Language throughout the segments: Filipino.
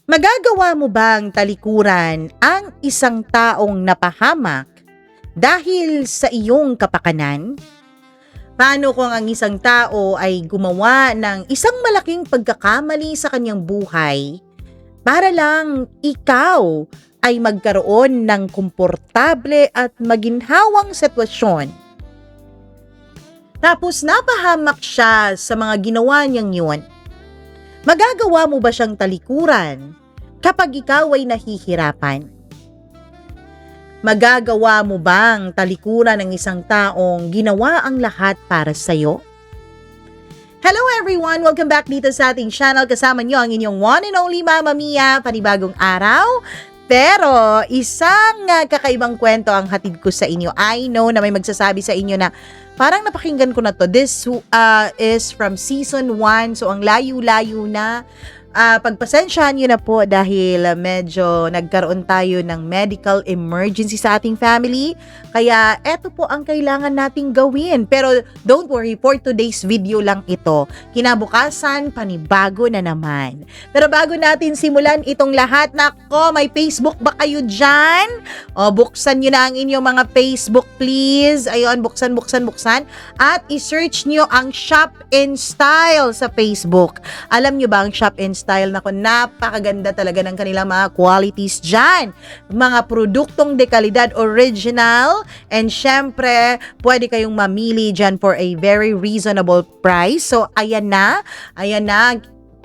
Magagawa mo bang talikuran ang isang taong napahamak dahil sa iyong kapakanan? Paano kung ang isang tao ay gumawa ng isang malaking pagkakamali sa kanyang buhay para lang ikaw ay magkaroon ng komportable at maginhawang sitwasyon? Tapos napahamak siya sa mga ginawa niyang yun. Magagawa mo ba siyang talikuran kapag ikaw ay nahihirapan? Magagawa mo bang talikuran ng isang taong ginawa ang lahat para sa'yo? Hello everyone! Welcome back dito sa ating channel. Kasama niyo ang inyong one and only Mama Mia, panibagong araw. Pero isang kakaibang kwento ang hatid ko sa inyo. I know na may magsasabi sa inyo na parang napakinggan ko na to. This is from season 1. So ang layo-layo na. Pagpasensyahan nyo na po dahil medyo nagkaroon tayo ng medical emergency sa ating family. Kaya eto po ang kailangan nating gawin. Pero don't worry, for today's video lang ito. Kinabukasan, panibago na naman. Pero bago natin simulan itong lahat, nako, may Facebook ba kayo dyan? O, buksan nyo na ang inyong mga Facebook, please. Ayun, buksan. At isearch nyo ang Shop in Style sa Facebook. Alam nyo ba ang Shop in Style? Nako, napakaganda talaga ng kanilang mga qualities dyan. Mga produktong de kalidad, original, and syempre, pwede kayong mamili dyan for a very reasonable price. So, ayan na.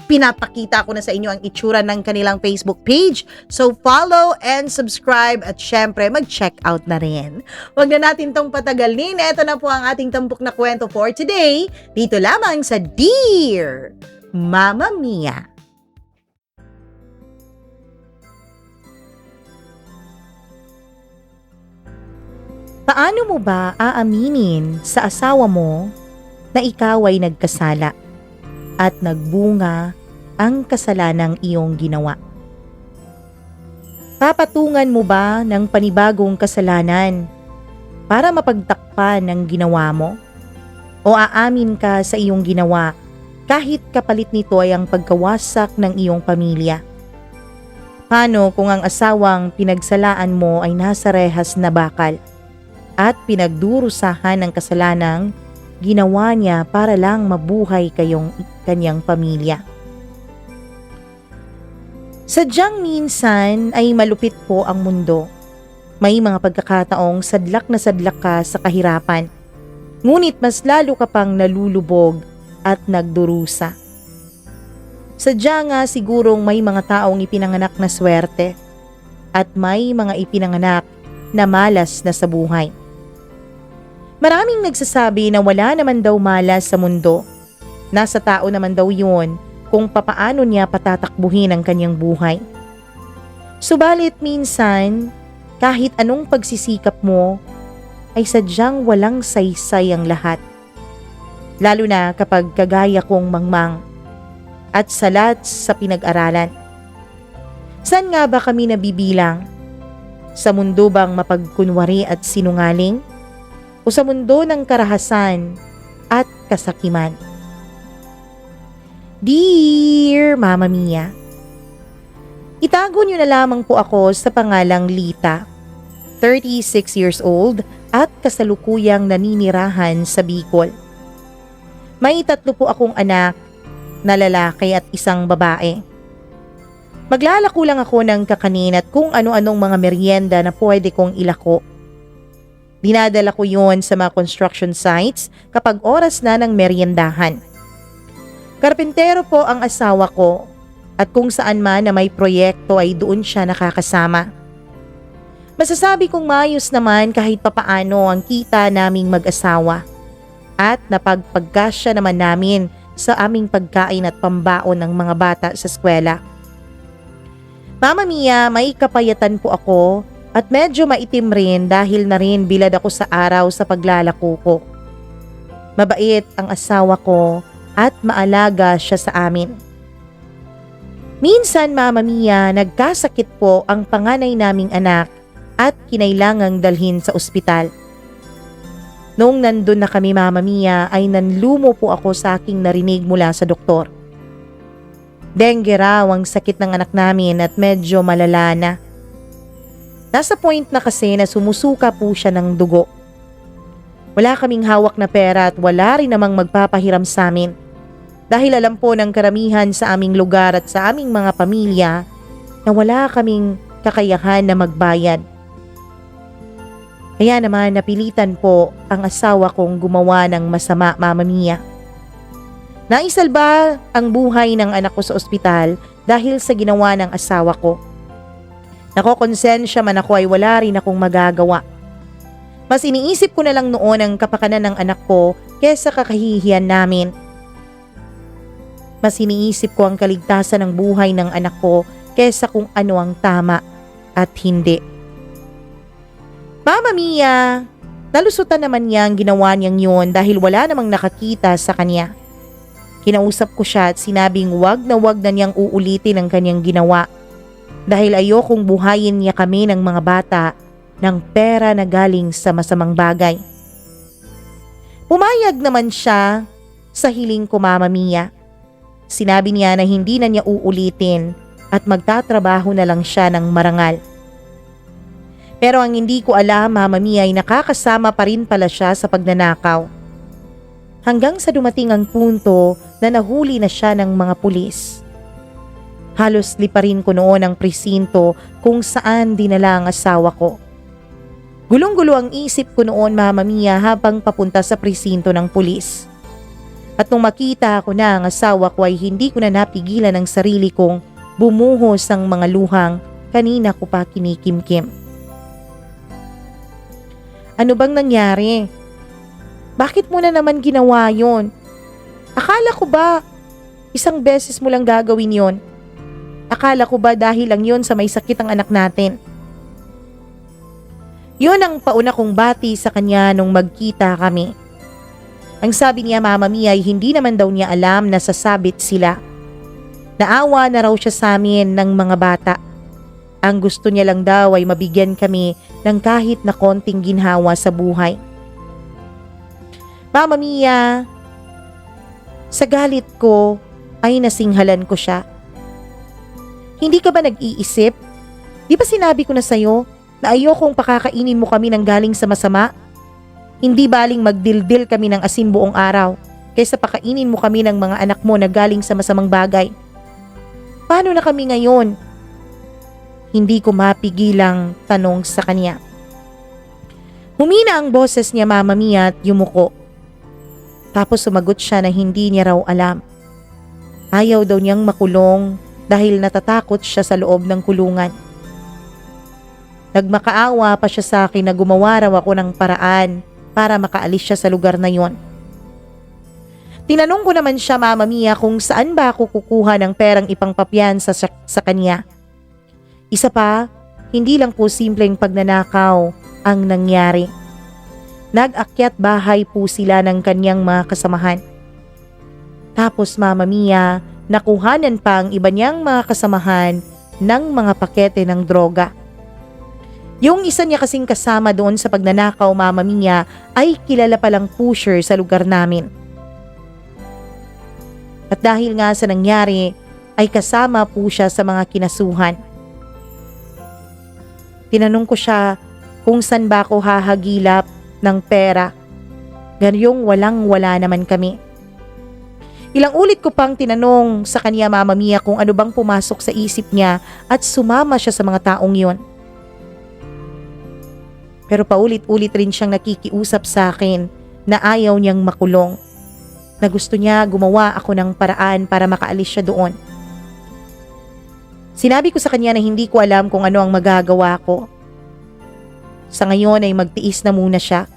Pinapakita ko na sa inyo ang itsura ng kanilang Facebook page. So, follow and subscribe at syempre, mag-check out na rin. Huwag na natin tong patagalin. Ito na po ang ating tampok na kwento for today. Dito lamang sa Dear Mama Mia. Paano mo ba aaminin sa asawa mo na ikaw ay nagkasala at nagbunga ang kasalanang iyong ginawa? Papatungan mo ba ng panibagong kasalanan para mapagtakpan ang ginawa mo? O aamin ka sa iyong ginawa kahit kapalit nito ay ang pagkawasak ng iyong pamilya? Paano kung ang asawang pinagsalaan mo ay nasa rehas na bakal at pinagdurusahan ng kasalanang ginawa niya para lang mabuhay kanyang pamilya? Sadyang minsan ay malupit po ang mundo. May mga pagkakataong sadlak na sadlak ka sa kahirapan, ngunit mas lalo ka pang nalulubog at nagdurusa. Sadya nga sigurong may mga taong ipinanganak na swerte at may mga ipinanganak na malas na sa buhay. Maraming nagsasabi na wala naman daw malas sa mundo. Nasa tao naman daw yun kung papaano niya patatakbuhin ang kanyang buhay. Subalit minsan, kahit anong pagsisikap mo, ay sadyang walang saysay ang lahat. Lalo na kapag kagaya kong mangmang at salat sa pinag-aralan. Saan nga ba kami nabibilang? Sa mundo bang mapagkunwari at sinungaling? O sa mundo ng karahasan at kasakiman? Dear Mama Mia, itago niyo na lamang po ako sa pangalang Lita, 36 years old at kasalukuyang naninirahan sa Bicol. May 3 po akong anak na lalaki at isang babae. Maglalako lang ako ng kakanin at kung ano-anong mga merienda na pwede kong ilako. Dinadala ko yon sa mga construction sites kapag oras na ng meriendahan. Karpintero po ang asawa ko at kung saan man na may proyekto ay doon siya nakakasama. Masasabi kong maayos naman kahit papaano ang kita naming mag-asawa at napagpagkasya naman namin sa aming pagkain at pambaon ng mga bata sa eskwela. Mama Mia, may kapayatan po ako at medyo maitim rin dahil na rin bilad ako sa araw sa paglalako ko. Mabait ang asawa ko at maalaga siya sa amin. Minsan, Mama Mia, nagkasakit po ang panganay naming anak at kinailangang dalhin sa ospital. Noong nandun na kami, Mama Mia, ay nanlumo po ako sa aking narinig mula sa doktor. Dengue raw ang sakit ng anak namin at medyo malala na. Nasa point na kasi na sumusuka po siya ng dugo. Wala kaming hawak na pera at wala rin namang magpapahiram sa amin. Dahil alam po ng karamihan sa aming lugar at sa aming mga pamilya na wala kaming kakayahan na magbayad. Kaya naman napilitan po ang asawa kong gumawa ng masama, Mama Mia. Naisalba ang buhay ng anak ko sa ospital dahil sa ginawa ng asawa ko. Nakokonsensya man ako ay wala rin akong magagawa. Mas iniisip ko na lang noon ang kapakanan ng anak ko kesa kakahihiyan namin. Mas iniisip ko ang kaligtasan ng buhay ng anak ko kesa kung ano ang tama at hindi. Mama Mia, nalusutan naman niya ang ginawa niyang yun dahil wala namang nakakita sa kanya. Kinausap ko siya at sinabing wag na niyang uulitin ang kanyang ginawa dahil ayokong buhayin niya kami ng mga bata ng pera na galing sa masamang bagay. Pumayag naman siya sa hiling ko, Mama Mia. Sinabi niya na hindi na niya uulitin at magtatrabaho na lang siya ng marangal. Pero ang hindi ko alam, Mama Mia, ay nakakasama pa rin pala siya sa pagnanakaw. Hanggang sa dumating ang punto na nahuli na siya ng mga pulis. Halos liparin ko noon ang presinto kung saan dinala ang asawa ko. Gulong-gulo ang isip ko noon, Mama Mia, habang papunta sa presinto ng pulis. At nung makita ko na ang asawa ko ay hindi ko na napigilan ang sarili kong bumuhos ang mga luhang kanina ko pa kinikimkim. Ano bang nangyari? Bakit mo na naman ginawa yon? Akala ko ba isang beses mo lang gagawin yon? Akala ko ba dahil lang yon sa may sakit ang anak natin? Yun ang pauna kong bati sa kanya nung magkita kami. Ang sabi niya, Mama Mia, ay hindi naman daw niya alam na sasabit sila. Naawa na raw siya sa amin ng mga bata. Ang gusto niya lang daw ay mabigyan kami ng kahit na konting ginhawa sa buhay. Mama Mia, sa galit ko ay nasinghalan ko siya. Hindi ka ba nag-iisip? Di ba sinabi ko na sa'yo na ayokong pakakainin mo kami ng galing sa masama? Hindi baling magdildil kami ng asin buong araw kaysa pakainin mo kami ng mga anak mo na galing sa masamang bagay. Paano na kami ngayon? Hindi ko mapigilang tanong sa kanya. Humina ang boses niya, Mama Mia, at yumuko. Tapos sumagot siya na hindi niya raw alam. Ayaw daw niyang makulong dahil natatakot siya sa loob ng kulungan. Nagmakaawa pa siya sa akin na gumawa raw ako ng paraan para makaalis siya sa lugar na yon. Tinanong ko naman siya, Mama Mia, kung saan ba ako kukuha ng perang ipangpapiyansa sa kanya. Isa pa, hindi lang po simpleng pagnanakaw ang nangyari. Nag-akyat bahay po sila ng kanyang mga kasamahan. Tapos, Mama Mia, nakuhanan pa ang iba niyang mga kasamahan ng mga pakete ng droga. Yung isa niya kasing kasama doon sa pagnanakaw, Mama Mia, ay kilala palang pusher sa lugar namin. At dahil nga sa nangyari, ay kasama po siya sa mga kinasuhan. Tinanong ko siya kung saan ba ako hahagilap ng pera. Ganyong walang-wala naman kami. Ilang ulit ko pang tinanong sa kanya, Mama Mia, kung ano bang pumasok sa isip niya at sumama siya sa mga taong yon. Pero paulit-ulit rin siyang nakikiusap sa akin na ayaw niyang makulong. Na gusto niya gumawa ako ng paraan para makaalis siya doon. Sinabi ko sa kanya na hindi ko alam kung ano ang magagawa ko. Sa ngayon ay magtiis na muna siya.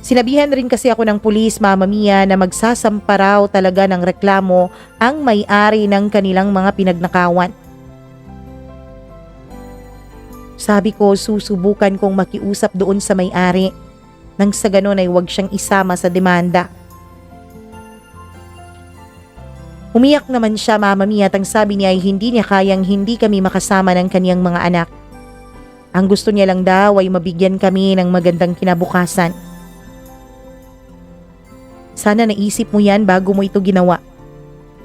Sinabihan rin kasi ako ng pulis, Mama Mia, na magsasampa raw talaga ng reklamo ang may-ari ng kanilang mga pinagnakawan. Sabi ko, susubukan kong makiusap doon sa may-ari nang sa ganon ay huwag siyang isama sa demanda. Umiyak naman siya, Mama Mia, at ang sabi niya ay hindi niya kayang hindi kami makasama ng kaniyang mga anak. Ang gusto niya lang daw ay mabigyan kami ng magandang kinabukasan. Sana naisip mo yan bago mo ito ginawa.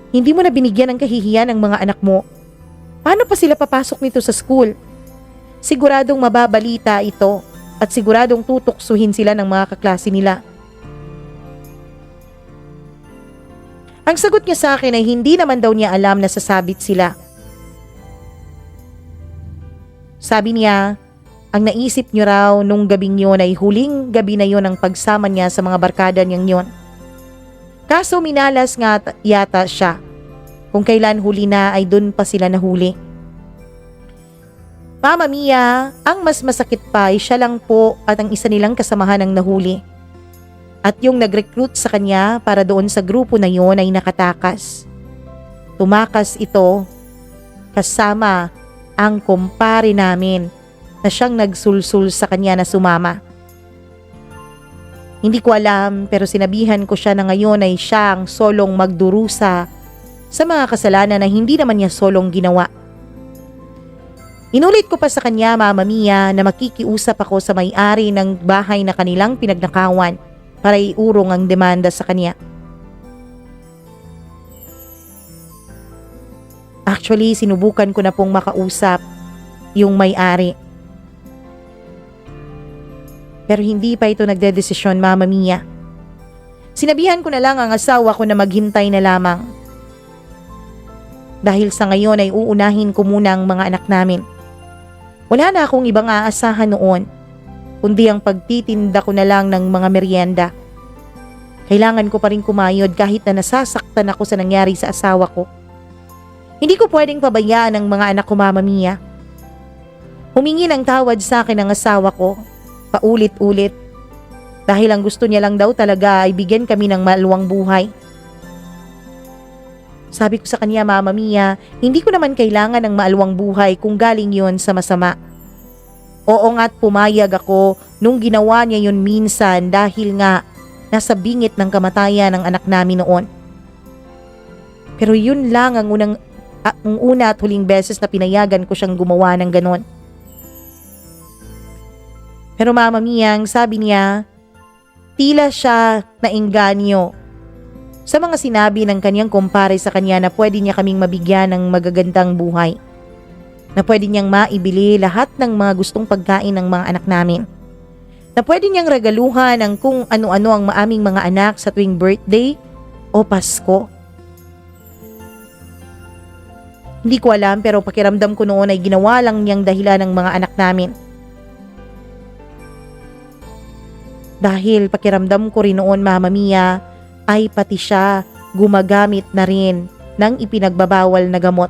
Hindi mo na binigyan ng kahihiyan ang mga anak mo. Paano pa sila papasok nito sa school? Siguradong mababalita ito at siguradong tutuksuhin sila ng mga kaklase nila. Ang sagot niya sa akin ay hindi naman daw niya alam na sasabit sila. Sabi niya, ang naisip niyo raw nung gabing yun ay huling gabi na yun ang pagsama niya sa mga barkada niyang yun. Kaso minalas nga yata siya. Kung kailan huli na ay dun pa sila nahuli. Mama Mia, ang mas masakit pa ay siya lang po at ang isa nilang kasamahan ang nahuli. At yung nag-recruit sa kanya para doon sa grupo na yun ay nakatakas. Tumakas ito kasama ang kumpare namin na siyang nagsulsul sa kanya na sumama. Hindi ko alam pero sinabihan ko siya na ngayon ay siya ang solong magdurusa sa mga kasalanan na hindi naman niya solong ginawa. Inulit ko pa sa kanya, Mama Mia, na makikiusap ako sa may-ari ng bahay na kanilang pinagnakawan para iurong ang demanda sa kanya. Actually, sinubukan ko na pong makausap yung may-ari. Pero hindi pa ito nagdedesisyon, Mama Mia. Sinabihan ko na lang ang asawa ko na maghintay na lamang. Dahil sa ngayon ay uunahin ko muna ang mga anak namin. Wala na akong ibang aasahan noon, kundi ang pagtitinda ko na lang ng mga merienda. Kailangan ko pa rin kumayod kahit na nasasaktan ako sa nangyari sa asawa ko. Hindi ko pwedeng pabayaan ang mga anak ko, Mama Mia. Humingi ng tawad sa akin ang asawa ko, paulit-ulit. Dahil ang gusto niya lang daw talaga ay bigyan kami ng maluwang buhay. Sabi ko sa kanya, Mama Mia, hindi ko naman kailangan ng maaluwang buhay kung galing yon sa masama. Oo nga't pumayag ako nung ginawa niya yon minsan dahil nga nasa bingit ng kamatayan ng anak namin noon. Pero yun lang ang una at huling beses na pinayagan ko siyang gumawa ng ganon. Pero Mama Mia, ang sabi niya, tila siya naengganyo sa mga sinabi ng kanyang kumpare sa kanya na pwede niya kaming mabigyan ng magagandang buhay. Na pwede niyang maibili lahat ng mga gustong pagkain ng mga anak namin. Na pwede niyang regaluhan ng kung ano-ano ang maaming mga anak sa tuwing birthday o Pasko. Hindi ko alam pero pakiramdam ko noon ay ginawa lang niyang dahilan ng mga anak namin. Dahil pakiramdam ko rin noon, Mama Mia, ay pati siya gumagamit na rin ng ipinagbabawal na gamot.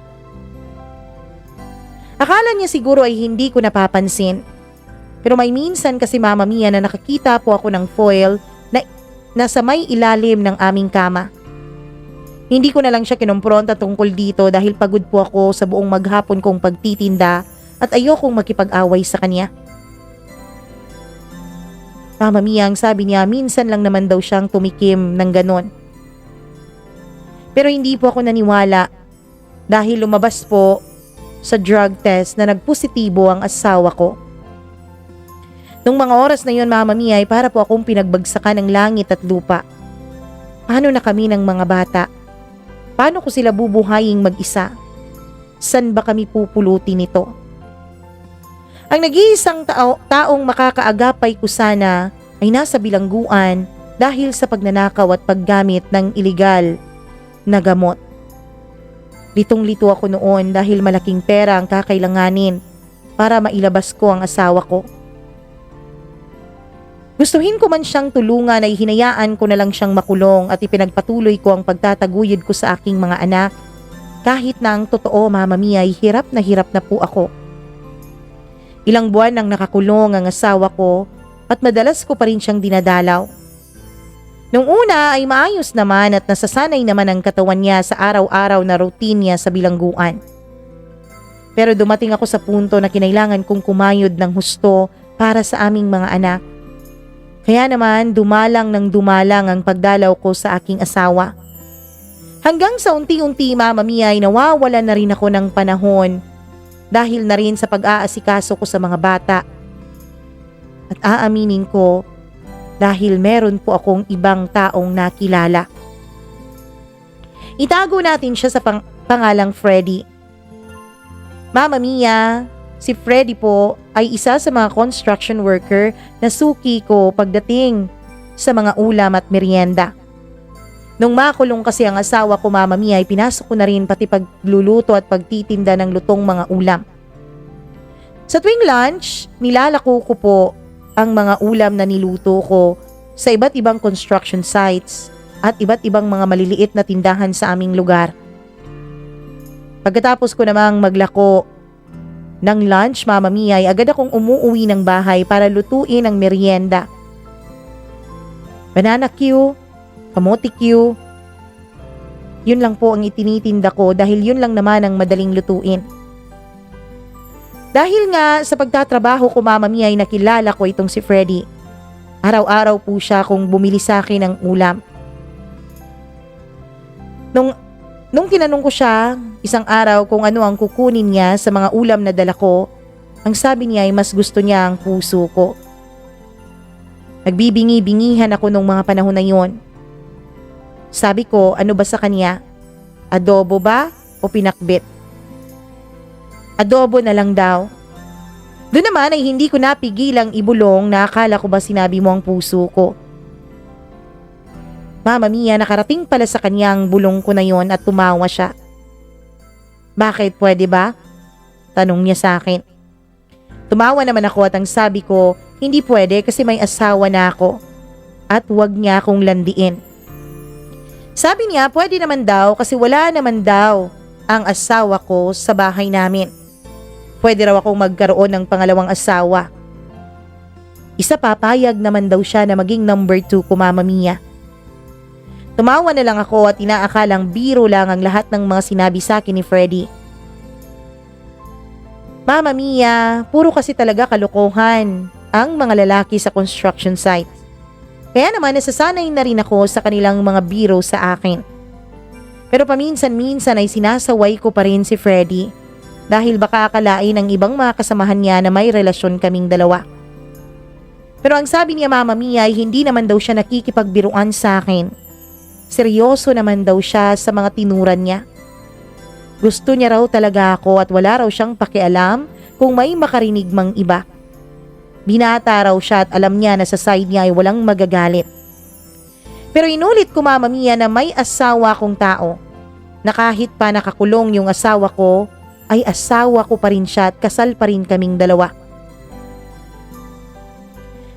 Akala niya siguro ay hindi ko napapansin. Pero may minsan kasi, Mama Mia, na nakakita po ako ng foil na nasa may ilalim ng aming kama. Hindi ko na lang siya kinumpronta tungkol dito dahil pagod po ako sa buong maghapon kong pagtitinda at ayokong makipag-away sa kanya. Mama Mia, ang sabi niya, minsan lang naman daw siyang tumikim ng ganon. Pero hindi po ako naniwala dahil lumabas po sa drug test na nagpositibo ang asawa ko. Nung mga oras na yun, Mama Mia, ay para po akong pinagbagsakan ng langit at lupa. Paano na kami ng mga bata? Paano ko sila bubuhaying mag-isa? San ba kami pupulutin nito? Ang nag-iisang taong makakaagapay ko sana ay nasa bilangguan dahil sa pagnanakaw at paggamit ng iligal na gamot. Litong-lito ako noon dahil malaking pera ang kakailanganin para mailabas ko ang asawa ko. Gustuhin ko man siyang tulungan ay hinayaan ko na lang siyang makulong at ipinagpatuloy ko ang pagtataguyod ko sa aking mga anak kahit na ang totoo, Mama Mia, ay hirap na po ako. Ilang buwan nang nakakulong ang asawa ko at madalas ko pa rin siyang dinadalaw. Nung una ay maayos naman at nasasanay naman ang katawan niya sa araw-araw na routine niya sa bilangguan. Pero dumating ako sa punto na kinailangan kong kumayod ng husto para sa aming mga anak. Kaya naman dumalang ang pagdalaw ko sa aking asawa. Hanggang sa unti-unti, Mama Mia, ay nawawala na rin ako ng panahon dahil na rin sa pag-aasikaso ko sa mga bata. At aaminin ko, dahil meron po akong ibang taong nakilala. Itago natin siya sa pangalang Freddy. Mama Mia, si Freddy po ay isa sa mga construction worker na suki ko pagdating sa mga ulam at merienda. Nung makulong kasi ang asawa ko, Mama Mia, ay pinasok ko na rin pati pagluluto at pagtitinda ng lutong mga ulam. Sa tuwing lunch, nilalako ko po ang mga ulam na niluto ko sa iba't ibang construction sites at iba't ibang mga maliliit na tindahan sa aming lugar. Pagkatapos ko namang maglako ng lunch, Mama Mia, ay agad akong umuuwi ng bahay para lutuin ang merienda. Banana Q, kamote Q, yun lang po ang itinitinda ko dahil yun lang naman ang madaling lutuin. Dahil nga sa pagtatrabaho ko, Mama Mia, ay nakilala ko itong si Freddy. Araw-araw po siya kung bumili sa akin ng ulam. Nung tinanong ko siya isang araw kung ano ang kukunin niya sa mga ulam na dala ko, ang sabi niya ay mas gusto niya ang puso ko. Nagbibingi-bingihan ako nung mga panahon na yon. Sabi ko, ano ba sa kanya? Adobo ba o pinakbit? Adobo na lang daw. Doon naman ay hindi ko napigilang ibulong na akala ko ba sinabi mo ang puso ko. Mama Mia, nakarating pala sa kanyang bulong ko na yon at tumawa siya. Bakit, pwede ba? Tanong niya sa akin. Tumawa naman ako at ang sabi ko, hindi pwede kasi may asawa na ako at huwag niya akong landiin. Sabi niya, pwede naman daw kasi wala naman daw ang asawa ko sa bahay namin. Pwede raw akong magkaroon ng pangalawang asawa. Isa papayag naman daw siya na maging number 2 ko, Mama Mia. Tumawa na lang ako at inaakalang biro lang ang lahat ng mga sinabi sa akin ni Freddy. Mama Mia, puro kasi talaga kalokohan ang mga lalaki sa construction site. Kaya naman nasasanay na rin ako sa kanilang mga biro sa akin. Pero paminsan-minsan ay sinasaway ko pa rin si Freddy dahil baka akalain ng ibang mga kasamahan niya na may relasyon kaming dalawa. Pero ang sabi niya, Mama Mia, ay hindi naman daw siya nakikipagbiruan sa akin. Seryoso naman daw siya sa mga tinuran niya. Gusto niya raw talaga ako at wala raw siyang pakialam kung may makarinig mang iba. Binata raw siya at alam niya na sa side niya ay walang magagalit. Pero inulit ko, Mama Mia, na may asawa kong tao. Na kahit pa nakakulong yung asawa ko, ay asawa ko pa rin siya at kasal pa rin kaming dalawa.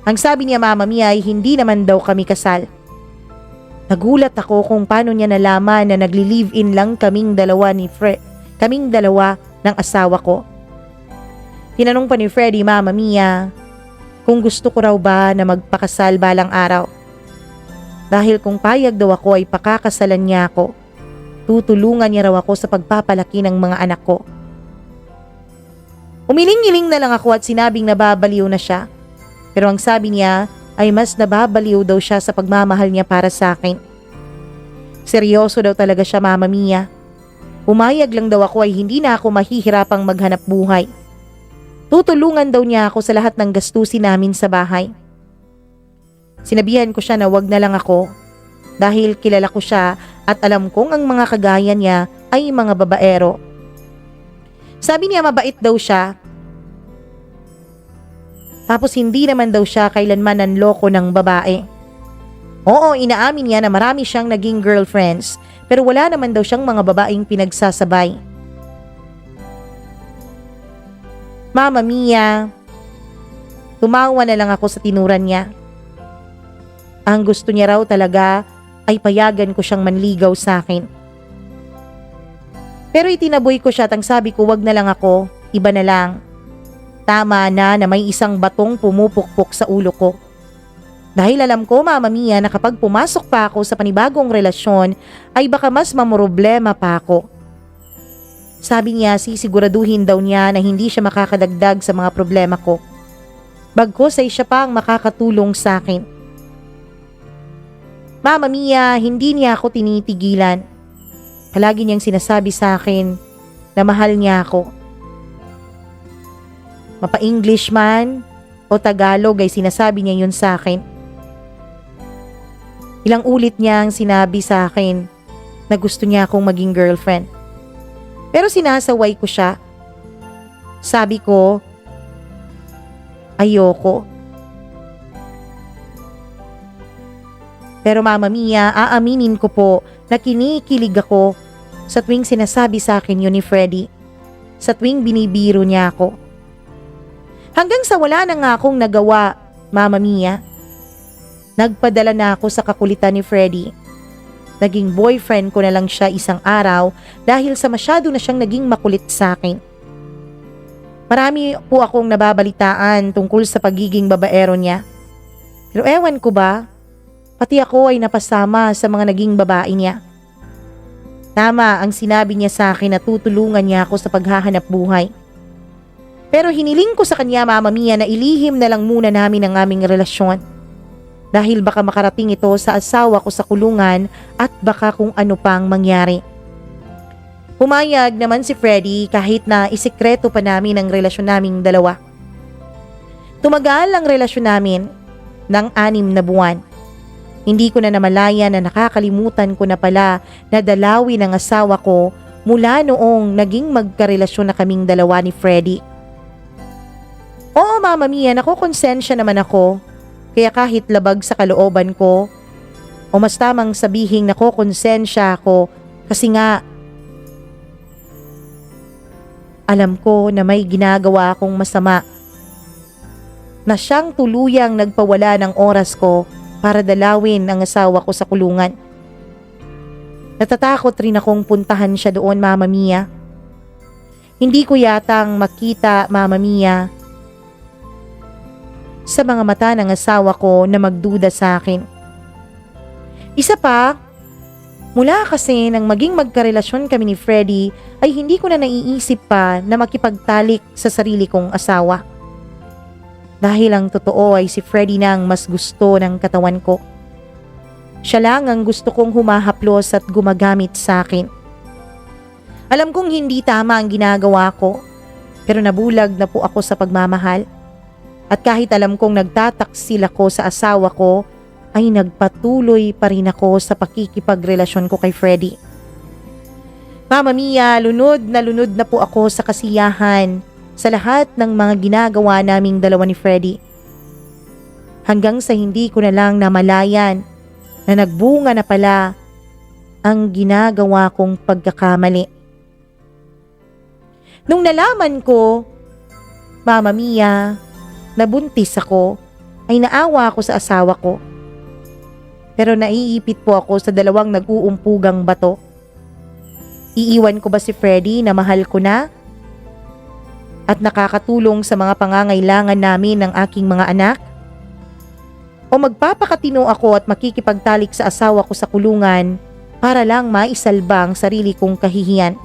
Ang sabi niya, Mama Mia, ay hindi naman daw kami kasal. Nagulat ako kung paano niya nalaman na nagli-live-in lang kaming dalawa ng asawa ko. Tinanong pa ni Freddy, Mama Mia, kung gusto ko raw ba na magpakasal balang araw. Dahil kung payag daw ako ay pakakasalan niya ako. Tutulungan niya raw ako sa pagpapalaki ng mga anak ko. Umiling-iling na lang ako at sinabing nababaliw na siya. Pero ang sabi niya ay mas nababaliw daw siya sa pagmamahal niya para sa akin. Seryoso daw talaga siya, Mama Mia. Umayag lang daw ako ay hindi na ako mahihirapang maghanap buhay. Tutulungan daw niya ako sa lahat ng gastusin namin sa bahay. Sinabihan ko siya na wag na lang ako dahil kilala ko siya at alam kong ang mga kagaya niya ay mga babaero. Sabi niya mabait daw siya. Tapos hindi naman daw siya kailanman nanloko ng babae. Oo, inaamin niya na marami siyang naging girlfriends pero wala naman daw siyang mga babaeng pinagsasabay. Mama Mia, tumawa na lang ako sa tinuran niya. Ang gusto niya raw talaga ay payagan ko siyang manligaw sa akin. Pero itinaboy ko siya at ang sabi ko wag na lang ako, iba na lang. Tama na may isang batong pumupukpok sa ulo ko. Dahil alam ko, Mama Mia, na kapag pumasok pa ako sa panibagong relasyon ay baka mas mamroblema pa ako. Sabi niya sisiguraduhin daw niya na hindi siya makakadagdag sa mga problema ko. Bagkus ay siya pa ang makakatulong sa akin. Mama Mia, hindi niya ako tinitigilan. Palagi niyang sinasabi sa akin na mahal niya ako. Mapa-English man o Tagalog ay sinasabi niya yun sa akin. Ilang ulit niyang sinabi sa akin na gusto niya akong maging girlfriend. Pero sinasaway ko siya. Sabi ko, ayoko. Pero Mama Mia, aaminin ko po na kinikilig ako sa tuwing sinasabi sa akin yun ni Freddy. Sa tuwing binibiro niya ako. Hanggang sa wala na nga akong nagawa, Mama Mia. Nagpadala na ako sa kakulitan ni Freddy. Naging boyfriend ko na lang siya isang araw dahil sa masyado na siyang naging makulit sa akin. Marami po akong nababalitaan tungkol sa pagiging babaero niya. Pero ewan ko ba, pati ako ay napasama sa mga naging babae niya. Tama ang sinabi niya sa akin na tutulungan niya ako sa paghahanap buhay. Pero hiniling ko sa kanya, Mama Mia, na ilihim na lang muna namin ang aming relasyon. Dahil baka makarating ito sa asawa ko sa kulungan at baka kung ano pang mangyari. Pumayag naman si Freddy kahit na isikreto pa namin ang relasyon naming dalawa. Tumagal ang relasyon namin ng 6 na buwan. Hindi ko na namalayan na nakakalimutan ko na pala na dalawin ang asawa ko mula noong naging magkarelasyon na kaming dalawa ni Freddy. Oo, Mama Mia, nakokonsensya naman ako. Kaya kahit labag sa kalooban ko, o mas tamang sabihing nakokonsensya ako kasi nga alam ko na may ginagawa akong masama na siyang tuluyang nagpawala ng oras ko para dalawin ang asawa ko sa kulungan. Natatakot rin akong puntahan siya doon, Mama Mia. Hindi ko yatang makita, Mama Mia, sa mga mata ng asawa ko na magduda sa akin. Isa pa, mula kasi nang maging magkarelasyon kami ni Freddy ay hindi ko na naiisip pa na makipagtalik sa sarili kong asawa. Dahil ang totoo ay si Freddy na ang mas gusto ng katawan ko. Siya lang ang gusto kong humahaplos at gumagamit sa akin. Alam kong hindi tama ang ginagawa ko, pero nabulag na po ako sa pagmamahal. At kahit alam kong nagtataksil ako sa asawa ko, ay nagpatuloy pa rin ako sa pakikipagrelasyon ko kay Freddy. Mama Mia, lunod na po ako sa kasiyahan sa lahat ng mga ginagawa naming dalawa ni Freddy. Hanggang sa hindi ko na lang namalayan na nagbunga na pala ang ginagawa kong pagkakamali. Nung nalaman ko, Mama Mia, nabuntis ako, ay naawa ako sa asawa ko. Pero naiipit po ako sa 2 nag-uumpugang bato. Iiwan ko ba si Freddy na mahal ko na? At nakakatulong sa mga pangangailangan namin ng aking mga anak? O magpapakatino ako at makikipagtalik sa asawa ko sa kulungan para lang maisalba ang sarili kong kahihiyan?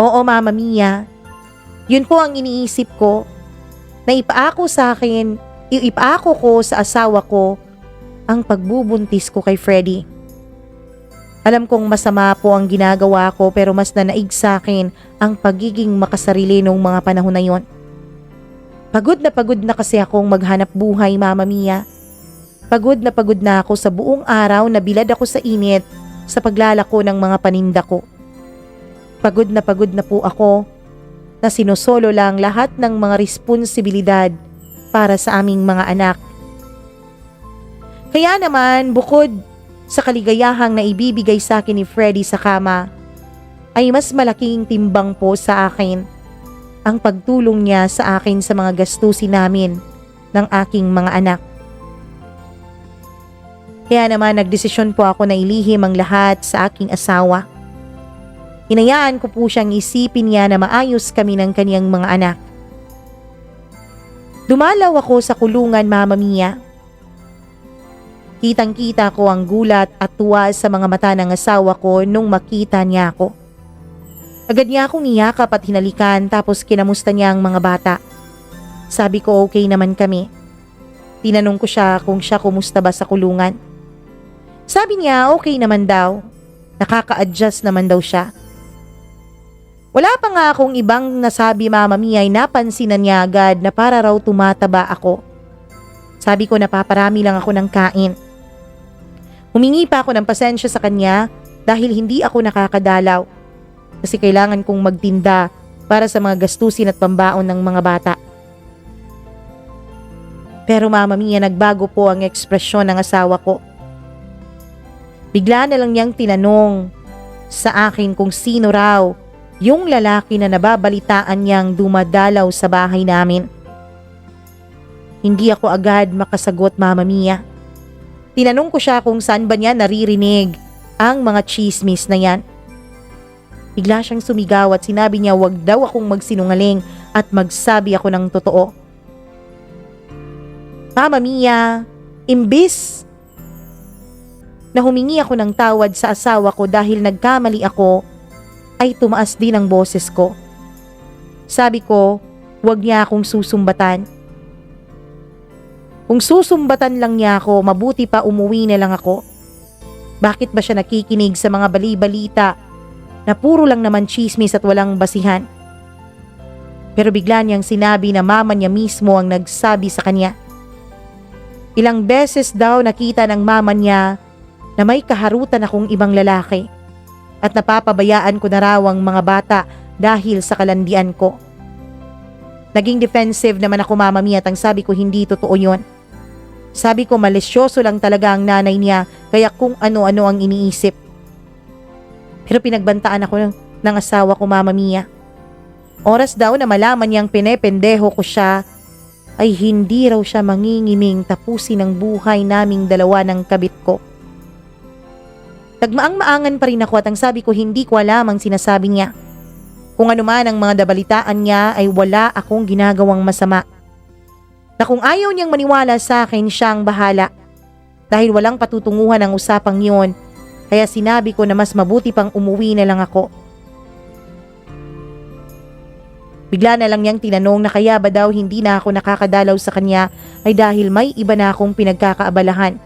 Oo, Mama Mia, yun po ang iniisip ko. Na ipaako ko sa asawa ko ang pagbubuntis ko kay Freddy. Alam kong masama po ang ginagawa ko pero mas nanaig sa akin ang pagiging makasarili noong mga panahon na yon. Pagod na kasi akong maghanap buhay, Mama Mia. Pagod na ako sa buong araw na bilad ako sa init sa paglalako ng mga paninda ko. Pagod na po ako na sinusolo lang lahat ng mga responsibilidad para sa aming mga anak. Kaya naman, bukod sa kaligayahang na ibibigay sa akin ni Freddy sa kama, ay mas malaking timbang po sa akin ang pagtulong niya sa akin sa mga gastusin namin ng aking mga anak. Kaya naman nagdesisyon po ako na ilihim ang lahat sa aking asawa. Hinayaan ko po siyang isipin niya na maayos kami ng kaniyang mga anak. Dumalaw ako sa kulungan, Mama Mia. Kitang-kita ko ang gulat at tuwa sa mga mata ng asawa ko nung makita niya ako. Agad niya akong niyakap at hinalikan tapos kinamusta niya ang mga bata. Sabi ko okay naman kami. Tinanong ko siya kung siya kumusta ba sa kulungan. Sabi niya okay naman daw. Nakaka-adjust naman daw siya. Wala pa nga akong ibang nasabi, Mama Mia, ay napansin na niya agad na para raw tumataba ako. Sabi ko napaparami lang ako ng kain. Humingi pa ako ng pasensya sa kanya dahil hindi ako nakakadalaw kasi kailangan kong magtinda para sa mga gastusin at pambaon ng mga bata. Pero Mama Mia, nagbago po ang ekspresyon ng asawa ko. Bigla na lang niyang tinanong sa akin kung sino raw yung lalaki na nababalitaan niyang dumadalaw sa bahay namin. Hindi ako agad makasagot, Mama Mia. Tinanong ko siya kung saan ba niya naririnig ang mga chismis na yan. Bigla siyang sumigaw at sinabi niya wag daw akong magsinungaling at magsabi ako ng totoo. Mama Mia, imbis na humingi ako ng tawad sa asawa ko dahil nagkamali ako, ay tumaas din ang boses ko. Sabi ko, wag niya akong susumbatan. Kung susumbatan lang niya ako, mabuti pa umuwi na lang ako. Bakit ba siya nakikinig sa mga bali-balita na puro lang naman chismis at walang basihan? Pero bigla niyang sinabi na mama niya mismo ang nagsabi sa kanya. Ilang beses daw nakita ng mama niya na may kaharutan akong ibang lalaki at napapabayaan ko na raw ang mga bata dahil sa kalandian ko. Naging defensive naman ako, Mama Mia, at ang sabi ko hindi totoo yun. Sabi ko malisyoso lang talaga ang nanay niya kaya kung ano-ano ang iniisip. Pero pinagbantaan ako ng asawa ko, Mama Mia. Oras daw na malaman niyang pinependeho ko siya ay hindi raw siya mangingiming tapusin ang buhay naming dalawa ng kabit ko. Nagmaang-maangan pa rin ako at ang sabi ko hindi ko alam ang sinasabi niya. Kung ano man ang mga nabalitaan niya ay wala akong ginagawang masama. Na kung ayaw niyang maniwala sa akin, siyang bahala. Dahil walang patutunguhan ang usapang yun, kaya sinabi ko na mas mabuti pang umuwi na lang ako. Bigla na lang niyang tinanong na kaya ba daw hindi na ako nakakadalaw sa kanya ay dahil may iba na akong pinagkakaabalahan.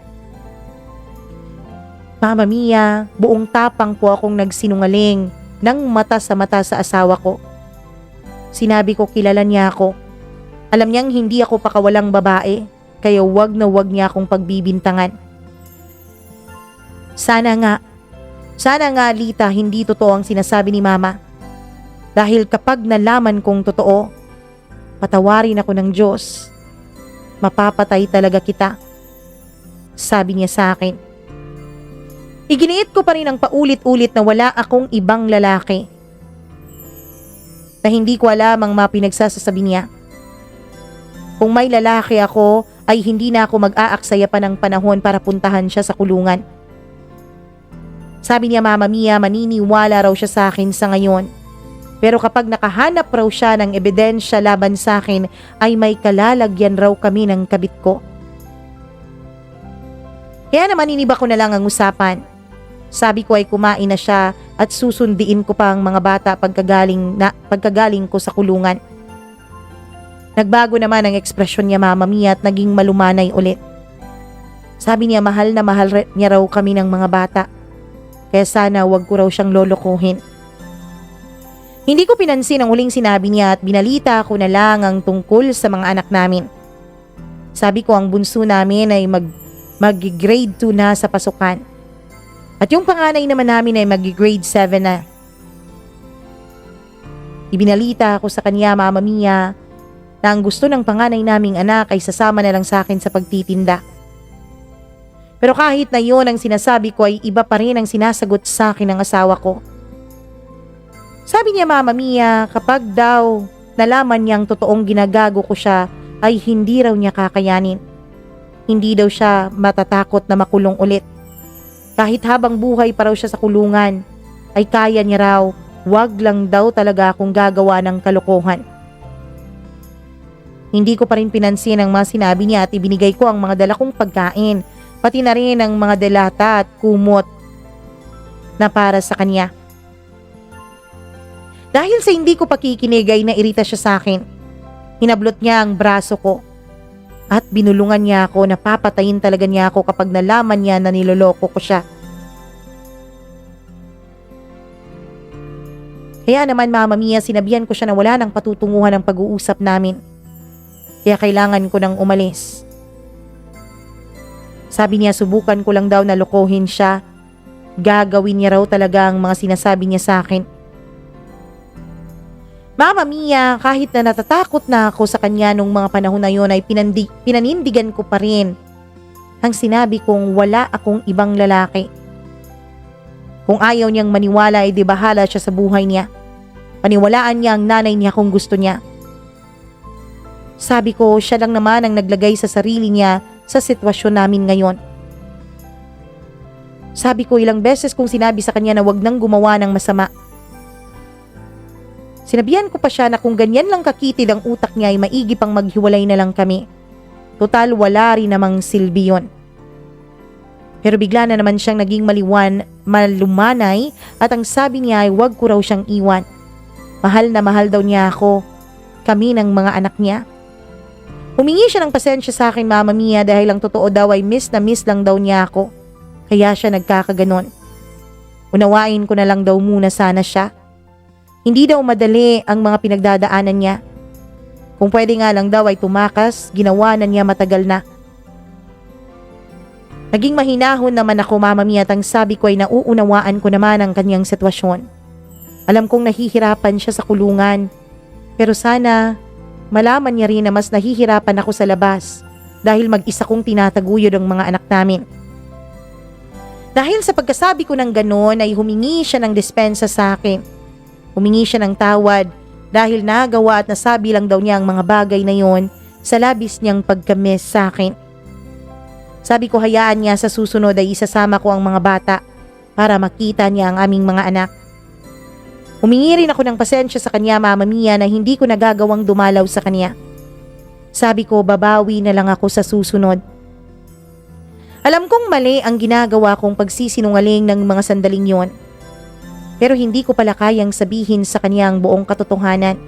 Mama Mia, buong tapang po akong nagsinungaling ng mata sa asawa ko. Sinabi ko kilala niya ako. Alam niyang hindi ako pakawalang babae, kaya wag na wag niya akong pagbibintangan. Sana nga Lita, hindi totoo ang sinasabi ni Mama. Dahil kapag nalaman kong totoo, patawarin ako ng Diyos. Mapapatay talaga kita. Sabi niya sa akin. Iginiit ko pa rin ang paulit-ulit na wala akong ibang lalaki. Na hindi ko alam ang mga pinagsasasabi niya. Kung may lalaki ako, ay hindi na ako mag-aaksaya pa ng panahon para puntahan siya sa kulungan. Sabi niya, Mama Mia, maniniwala raw siya sa akin sa ngayon. Pero kapag nakahanap raw siya ng ebidensya laban sa akin, ay may kalalagyan raw kami ng kabit ko. Kaya naman iniba ko na lang ang usapan. Sabi ko ay kumain na siya at susundiin ko pa ang mga bata pagkagaling ko sa kulungan. Nagbago naman ang ekspresyon niya, Mama Mia, at naging malumanay ulit. Sabi niya mahal na mahal niya raw kami ng mga bata. Kaya sana wag ko raw siyang lolokohin. Hindi ko pinansin ang huling sinabi niya at binalita ko na lang ang tungkol sa mga anak namin. Sabi ko ang bunso namin ay mag-grade 2 na sa pasukan. At yung panganay naman namin ay mag-grade 7 na. Ibinalita ko sa kanya, Mama Mia, na ang gusto ng panganay naming anak ay sasama na lang sa akin sa pagtitinda. Pero kahit na yun ang sinasabi ko ay iba pa rin ang sinasagot sa akin ng asawa ko. Sabi niya, Mama Mia, kapag daw nalaman niyang totoong ginagago ko siya ay hindi raw niya kakayanin. Hindi daw siya matatakot na makulong ulit. Kahit habang buhay pa raw siya sa kulungan, ay kaya niya raw, wag lang daw talaga akong gagawa ng kalokohan. Hindi ko pa rin pinansin ang mga sinabi niya at ibinigay ko ang mga dala kong pagkain, pati na rin ang mga delata at kumot na para sa kanya. Dahil sa hindi ko pakikinig ay nairita siya sa akin. Hinablot niya ang braso ko at binulungan niya ako na papatayin talaga niya ako kapag nalaman niya na niloloko ko siya. Kaya naman, Mama Mia, sinabihan ko siya na wala nang patutunguhan ang pag-uusap namin. Kaya kailangan ko nang umalis. Sabi niya subukan ko lang daw na lokohin siya. Gagawin niya raw talaga ang mga sinasabi niya sa akin. Mama Mia, kahit na natatakot na ako sa kanya nung mga panahon na yun ay pinanindigan ko pa rin ang sinabi kong wala akong ibang lalaki. Kung ayaw niyang maniwala ay di bahala siya sa buhay niya. Paniwalaan niya ang nanay niya kung gusto niya. Sabi ko siya lang naman ang naglagay sa sarili niya sa sitwasyon namin ngayon. Sabi ko ilang beses kong sinabi sa kanya na wag nang gumawa ng masama. Sinabihan ko pa siya na kung ganyan lang kakitid ang utak niya ay maigi pang maghiwalay na lang kami. Total wala rin namang silbi yun. Pero bigla na naman siyang naging malumanay at ang sabi niya ay wag ko raw siyang iwan. Mahal na mahal daw niya ako, kami ng mga anak niya. Humingi siya ng pasensya sa akin Mama Mia dahil ang totoo daw ay miss na miss lang daw niya ako. Kaya siya nagkakaganon. Unawain ko na lang daw muna sana siya. Hindi daw madali ang mga pinagdadaanan niya. Kung pwede nga lang daw ay tumakas, ginawa na niya matagal na. Naging mahinahon naman ako Mama Mia at ang sabi ko ay nauunawaan ko naman ang kanyang sitwasyon. Alam kong nahihirapan siya sa kulungan. Pero sana malaman niya rin na mas nahihirapan ako sa labas dahil mag-isa kong tinataguyod ang mga anak namin. Dahil sa pagkasabi ko ng ganon ay humingi siya ng dispensa sa akin. Humingi siya ng tawad dahil nagawa at nasabi lang daw niya ang mga bagay na yon sa labis niyang pagkamis sa akin. Sabi ko hayaan niya sa susunod ay isasama ko ang mga bata para makita niya ang aming mga anak. Humingi rin ako ng pasensya sa kanya Mama Mia na hindi ko nagagawang dumalaw sa kanya. Sabi ko babawi na lang ako sa susunod. Alam kong mali ang ginagawa kong pagsisinungaling ng mga sandaling yon. Pero hindi ko pala kayang sabihin sa kanya ang buong katotohanan.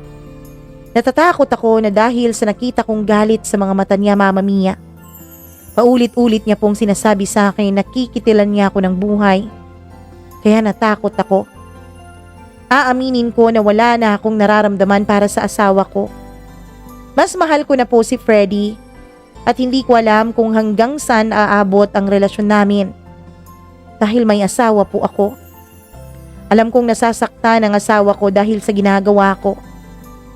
Natatakot ako na dahil sa nakita kong galit sa mga mata niya Mama Mia. Paulit-ulit niya pong sinasabi sa akin na kikitilan niya ako ng buhay. Kaya natakot ako. Aaminin ko na wala na akong nararamdaman para sa asawa ko. Mas mahal ko na po si Freddy at hindi ko alam kung hanggang saan aabot ang relasyon namin. Dahil may asawa po ako. Alam kong nasasaktan ang asawa ko dahil sa ginagawa ko.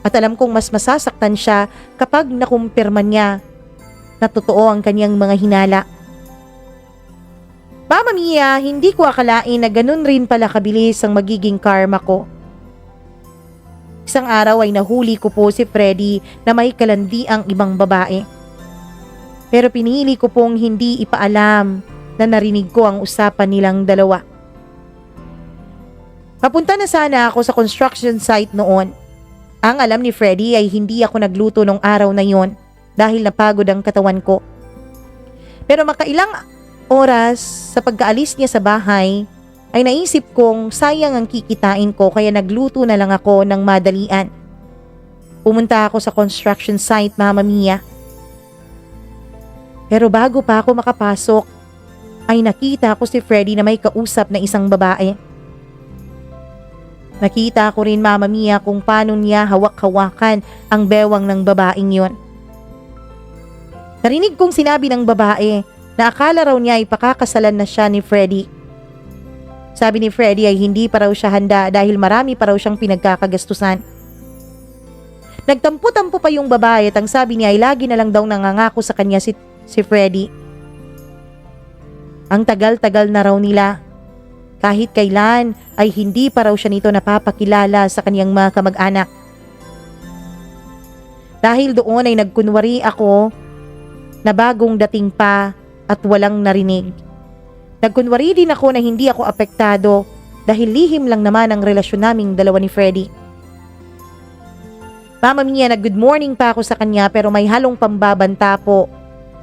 At alam kong mas masasaktan siya kapag nakumpirma niya na totoo ang kanyang mga hinala. Mama Mia, hindi ko akalain na ganun rin pala kabilis ang magiging karma ko. Isang araw ay nahuli ko po si Freddy na may kalandi ang ibang babae. Pero pinili ko pong hindi ipaalam na narinig ko ang usapan nilang dalawa. Papunta na sana ako sa construction site noon. Ang alam ni Freddy ay hindi ako nagluto nung araw na yon dahil napagod ang katawan ko. Pero makailang oras sa pagkaalis niya sa bahay ay naisip kong sayang ang kikitain ko kaya nagluto na lang ako ng madalian. Pumunta ako sa construction site Mama Mia. Pero bago pa ako makapasok ay nakita ko si Freddy na may kausap na isang babae. Nakita ko rin Mama Mia kung paano niya hawak-hawakan ang bewang ng babaeng yon. Narinig kong sinabi ng babae na akala raw niya ay pakakasalan na siya ni Freddy. Sabi ni Freddy ay hindi pa raw siya handa dahil marami pa raw siyang pinagkakagastusan. Nagtampo-tampo pa yung babae at ang sabi niya ay lagi na lang daw nangangako sa kanya si Freddy. Ang tagal-tagal na raw nila. Kahit kailan ay hindi pa raw siya nito napapakilala sa kaniyang mga kamag-anak. Dahil doon ay nagkunwari ako na bagong dating pa at walang narinig. Nagkunwari din ako na hindi ako apektado dahil lihim lang naman ang relasyon naming dalawa ni Freddy. Mama Mia, nag-good morning pa ako sa kanya pero may halong pambabanta po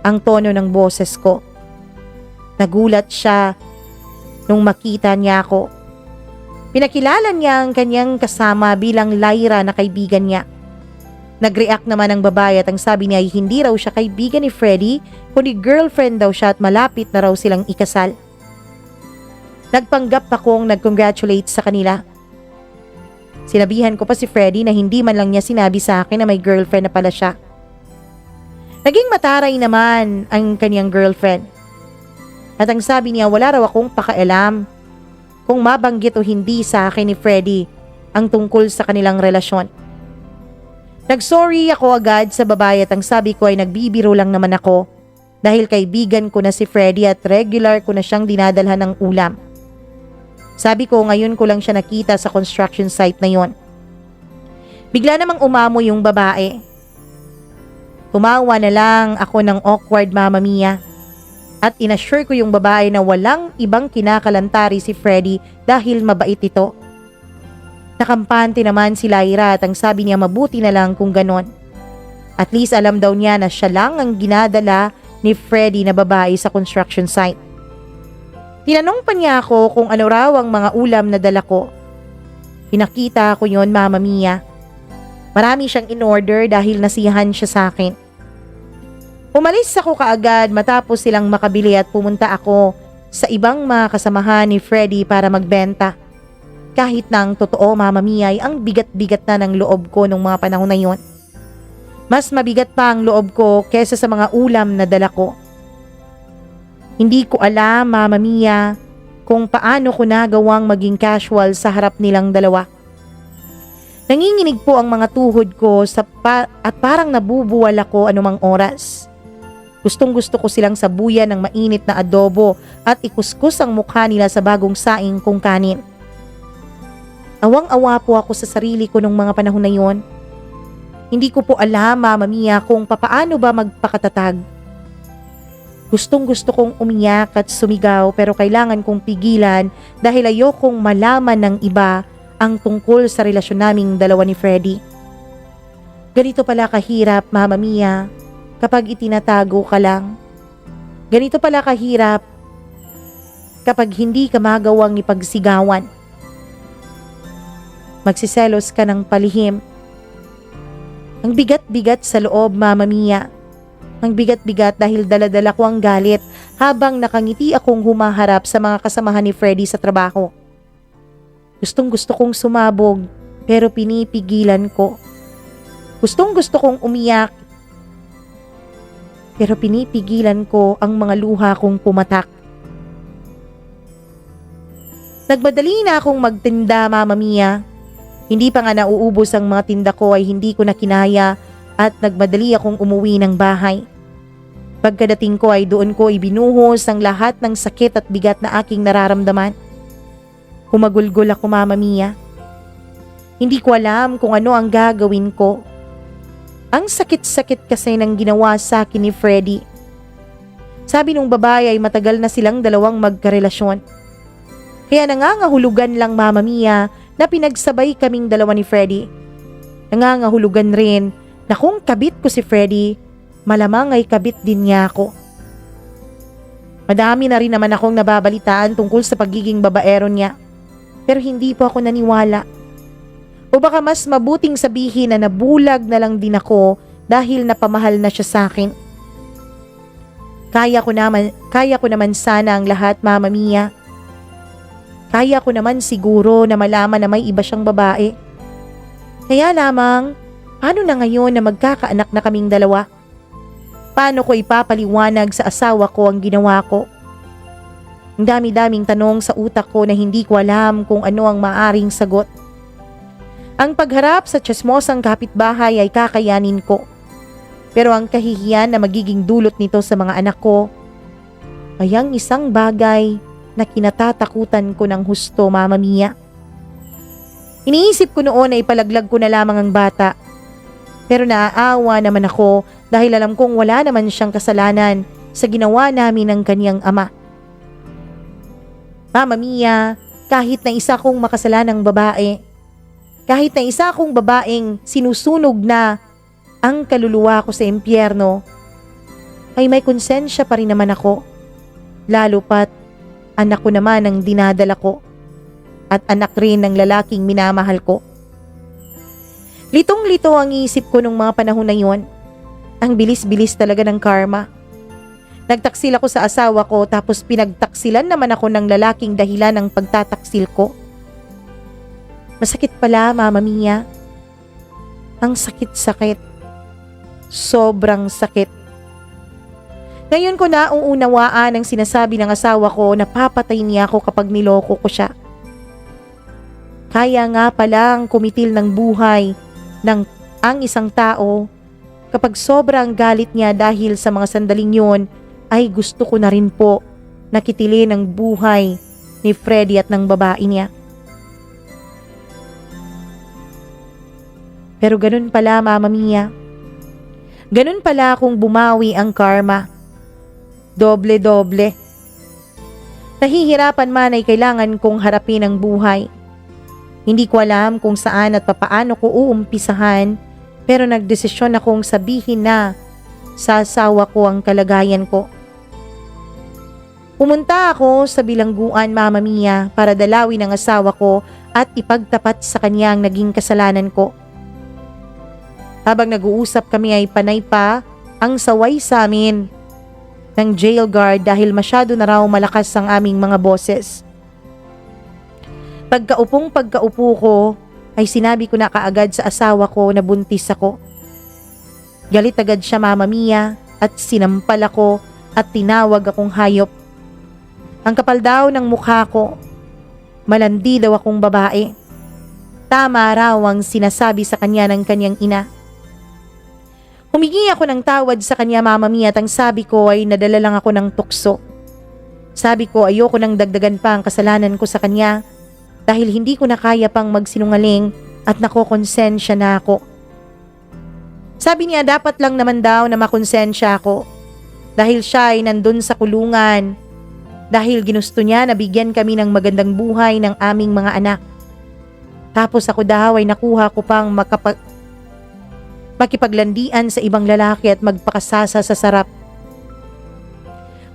ang tono ng boses ko. Nagulat siya nung makita niya ako. Pinakilala niya ang kanyang kasama bilang Lyra na kaibigan niya. Nag-react naman ang babae at ang sabi niya ay hindi raw siya kaibigan ni Freddy kundi girlfriend daw siya at malapit na raw silang ikasal. Nagpanggap akong nag-congratulate sa kanila. Sinabihan ko pa si Freddy na hindi man lang niya sinabi sa akin na may girlfriend na pala siya. Naging mataray naman ang kanyang girlfriend. At ang sabi niya wala raw akong pakialam kung mabanggit o hindi sa akin ni Freddy ang tungkol sa kanilang relasyon. Nag-sorry ako agad sa babae at ang sabi ko ay nagbibiro lang naman ako dahil kaibigan ko na si Freddy at regular ko na siyang dinadalhan ng ulam. Sabi ko ngayon ko lang siya nakita sa construction site na yon. Bigla namang umamo yung babae. Tumawa na lang ako ng awkward, Mama Mia. At inassure ko yung babae na walang ibang kinakalantari si Freddy dahil mabait ito. Nakampante naman si Lyra at ang sabi niya mabuti na lang kung ganon. At least alam daw niya na siya lang ang ginadala ni Freddy na babae sa construction site. Tinanong pa niya ako kung ano raw ang mga ulam na dala ko. Pinakita ko yon, Mama Mia. Marami siyang in-order dahil nasiyahan siya sa akin. Umalis ako kaagad matapos silang makabili at pumunta ako sa ibang mga kasamahan ni Freddy para magbenta. Kahit na ang totoo, Mama Mia, ay ang bigat-bigat na ng loob ko nung mga panahon na yon. Mas mabigat pa ang loob ko kesa sa mga ulam na dala ko. Hindi ko alam, Mama Mia, kung paano ko nagawang maging casual sa harap nilang dalawa. Nanginginig po ang mga tuhod ko at parang nabubuwal ako anumang oras. Gustong-gusto ko silang sabuyan ng mainit na adobo at ikuskus ang mukha nila sa bagong saing kong kanin. Awang-awa po ako sa sarili ko nung mga panahon na yon. Hindi ko po alam, Mama Mia, kung papaano ba magpakatatag. Gustong-gusto kong umiyak at sumigaw pero kailangan kong pigilan dahil ayokong malaman ng iba ang tungkol sa relasyon naming dalawa ni Freddy. Ganito pala kahirap, Mama Mia, kapag itinatago ka lang. Ganito pala kahirap kapag hindi ka magawang ipagsigawan. Magsiselos ka ng palihim. Ang bigat-bigat sa loob, Mama Mia. Ang bigat-bigat dahil dala-dala ko ang galit habang nakangiti akong humaharap sa mga kasamahan ni Freddy sa trabaho. Gustong-gusto kong sumabog pero pinipigilan ko. Gustong-gusto kong umiyak pero pinipigilan ko ang mga luha kong pumatak. Nagmadali na akong magtinda, Mama Mia. Hindi pa nga nauubos ang mga tinda ko ay hindi ko na kinaya at nagmadali akong umuwi ng bahay. Pagkadating ko ay doon ko ibinuhos ang lahat ng sakit at bigat na aking nararamdaman. Humagulgol ako, Mama Mia. Hindi ko alam kung ano ang gagawin ko. Ang sakit-sakit kasi ng ginawa sa akin ni Freddy. Sabi nung babae ay matagal na silang dalawang magkarelasyon. Kaya nangangahulugan lang, Mama Mia, na pinagsabay kaming dalawa ni Freddy. Nangangahulugan rin na kung kabit ko si Freddy, malamang ay kabit din niya ako. Madami na rin naman akong nababalitaan tungkol sa pagiging babaero niya. Pero hindi po ako naniwala. O baka mas mabuting sabihin na nabulag na lang din ako dahil napamahal na siya sa akin. Kaya ko naman sana ang lahat, Mama Mia. Kaya ko naman siguro na malaman na may iba siyang babae. Kaya lamang, paano na ngayon na magkakaanak na kaming dalawa? Paano ko ipapaliwanag sa asawa ko ang ginawa ko? Ang dami-daming tanong sa utak ko na hindi ko alam kung ano ang maaring sagot. Ang pagharap sa tsismosang kapitbahay ay kakayanin ko. Pero ang kahihiyan na magiging dulot nito sa mga anak ko ay ang isang bagay na kinatatakutan ko ng husto, Mama Mia. Iniisip ko noon na ipalaglag ko na lamang ang bata. Pero naaawa naman ako dahil alam kong wala naman siyang kasalanan sa ginawa namin ng kaniyang ama. Mama Mia, kahit na isa kong makasalanang babae, kahit na isa kong babaeng sinusunog na ang kaluluwa ko sa impyerno, ay may konsensya pa rin naman ako. Lalo pat anak ko naman ang dinadala ko at anak rin ng lalaking minamahal ko. Litong-lito ang isip ko nung mga panahon na yon. Ang bilis-bilis talaga ng karma. Nagtaksil ako sa asawa ko tapos pinagtaksilan naman ako ng lalaking dahilan ng pagtataksil ko. Masakit pala, Mama Mia. Ang sakit-sakit. Sobrang sakit. Ngayon ko na uunawaan ang sinasabi ng asawa ko na papatay niya ako kapag niloko ko siya. Kaya nga palang kumitil ng buhay ng ang isang tao kapag sobrang galit niya dahil sa mga sandaling yon ay gusto ko na rin po nakitilin ang buhay ni Freddy at ng babae niya. Pero ganun pala, Mama Mia. Ganun pala kung bumawi ang karma. Doble-doble. Nahihirapan man ay kailangan kong harapin ang buhay. Hindi ko alam kung saan at papaano ko uumpisahan, pero nagdesisyon akong sabihin na sa asawa ko ang kalagayan ko. Pumunta ako sa bilangguan, Mama Mia, para dalawin ang asawa ko at ipagtapat sa kanya ang naging kasalanan ko. Habang nag-uusap kami ay panay pa ang saway sa amin ng jail guard dahil masyado na raw malakas ang aming mga boses. Pagkaupo ko ay sinabi ko na kaagad sa asawa ko na buntis ako. Galit agad siya, Mama Mia, at sinampal ako at tinawag akong hayop. Ang kapal daw ng mukha ko. Malandi daw akong babae. Tama raw ang sinasabi sa kanya ng kanyang ina. Humingi ako ng tawad sa kanya, Mama Mia, at ang sabi ko ay nadala lang ako ng tukso. Sabi ko ayoko nang dagdagan pa ang kasalanan ko sa kanya dahil hindi ko na kaya pang magsinungaling at nakokonsensya na ako. Sabi niya dapat lang naman daw na makonsensya ako dahil siya ay nandun sa kulungan dahil ginusto niya na bigyan kami ng magandang buhay ng aming mga anak. Tapos ako daw ay nakuha ko pang makipaglandian sa ibang lalaki at magpakasasa sa sarap.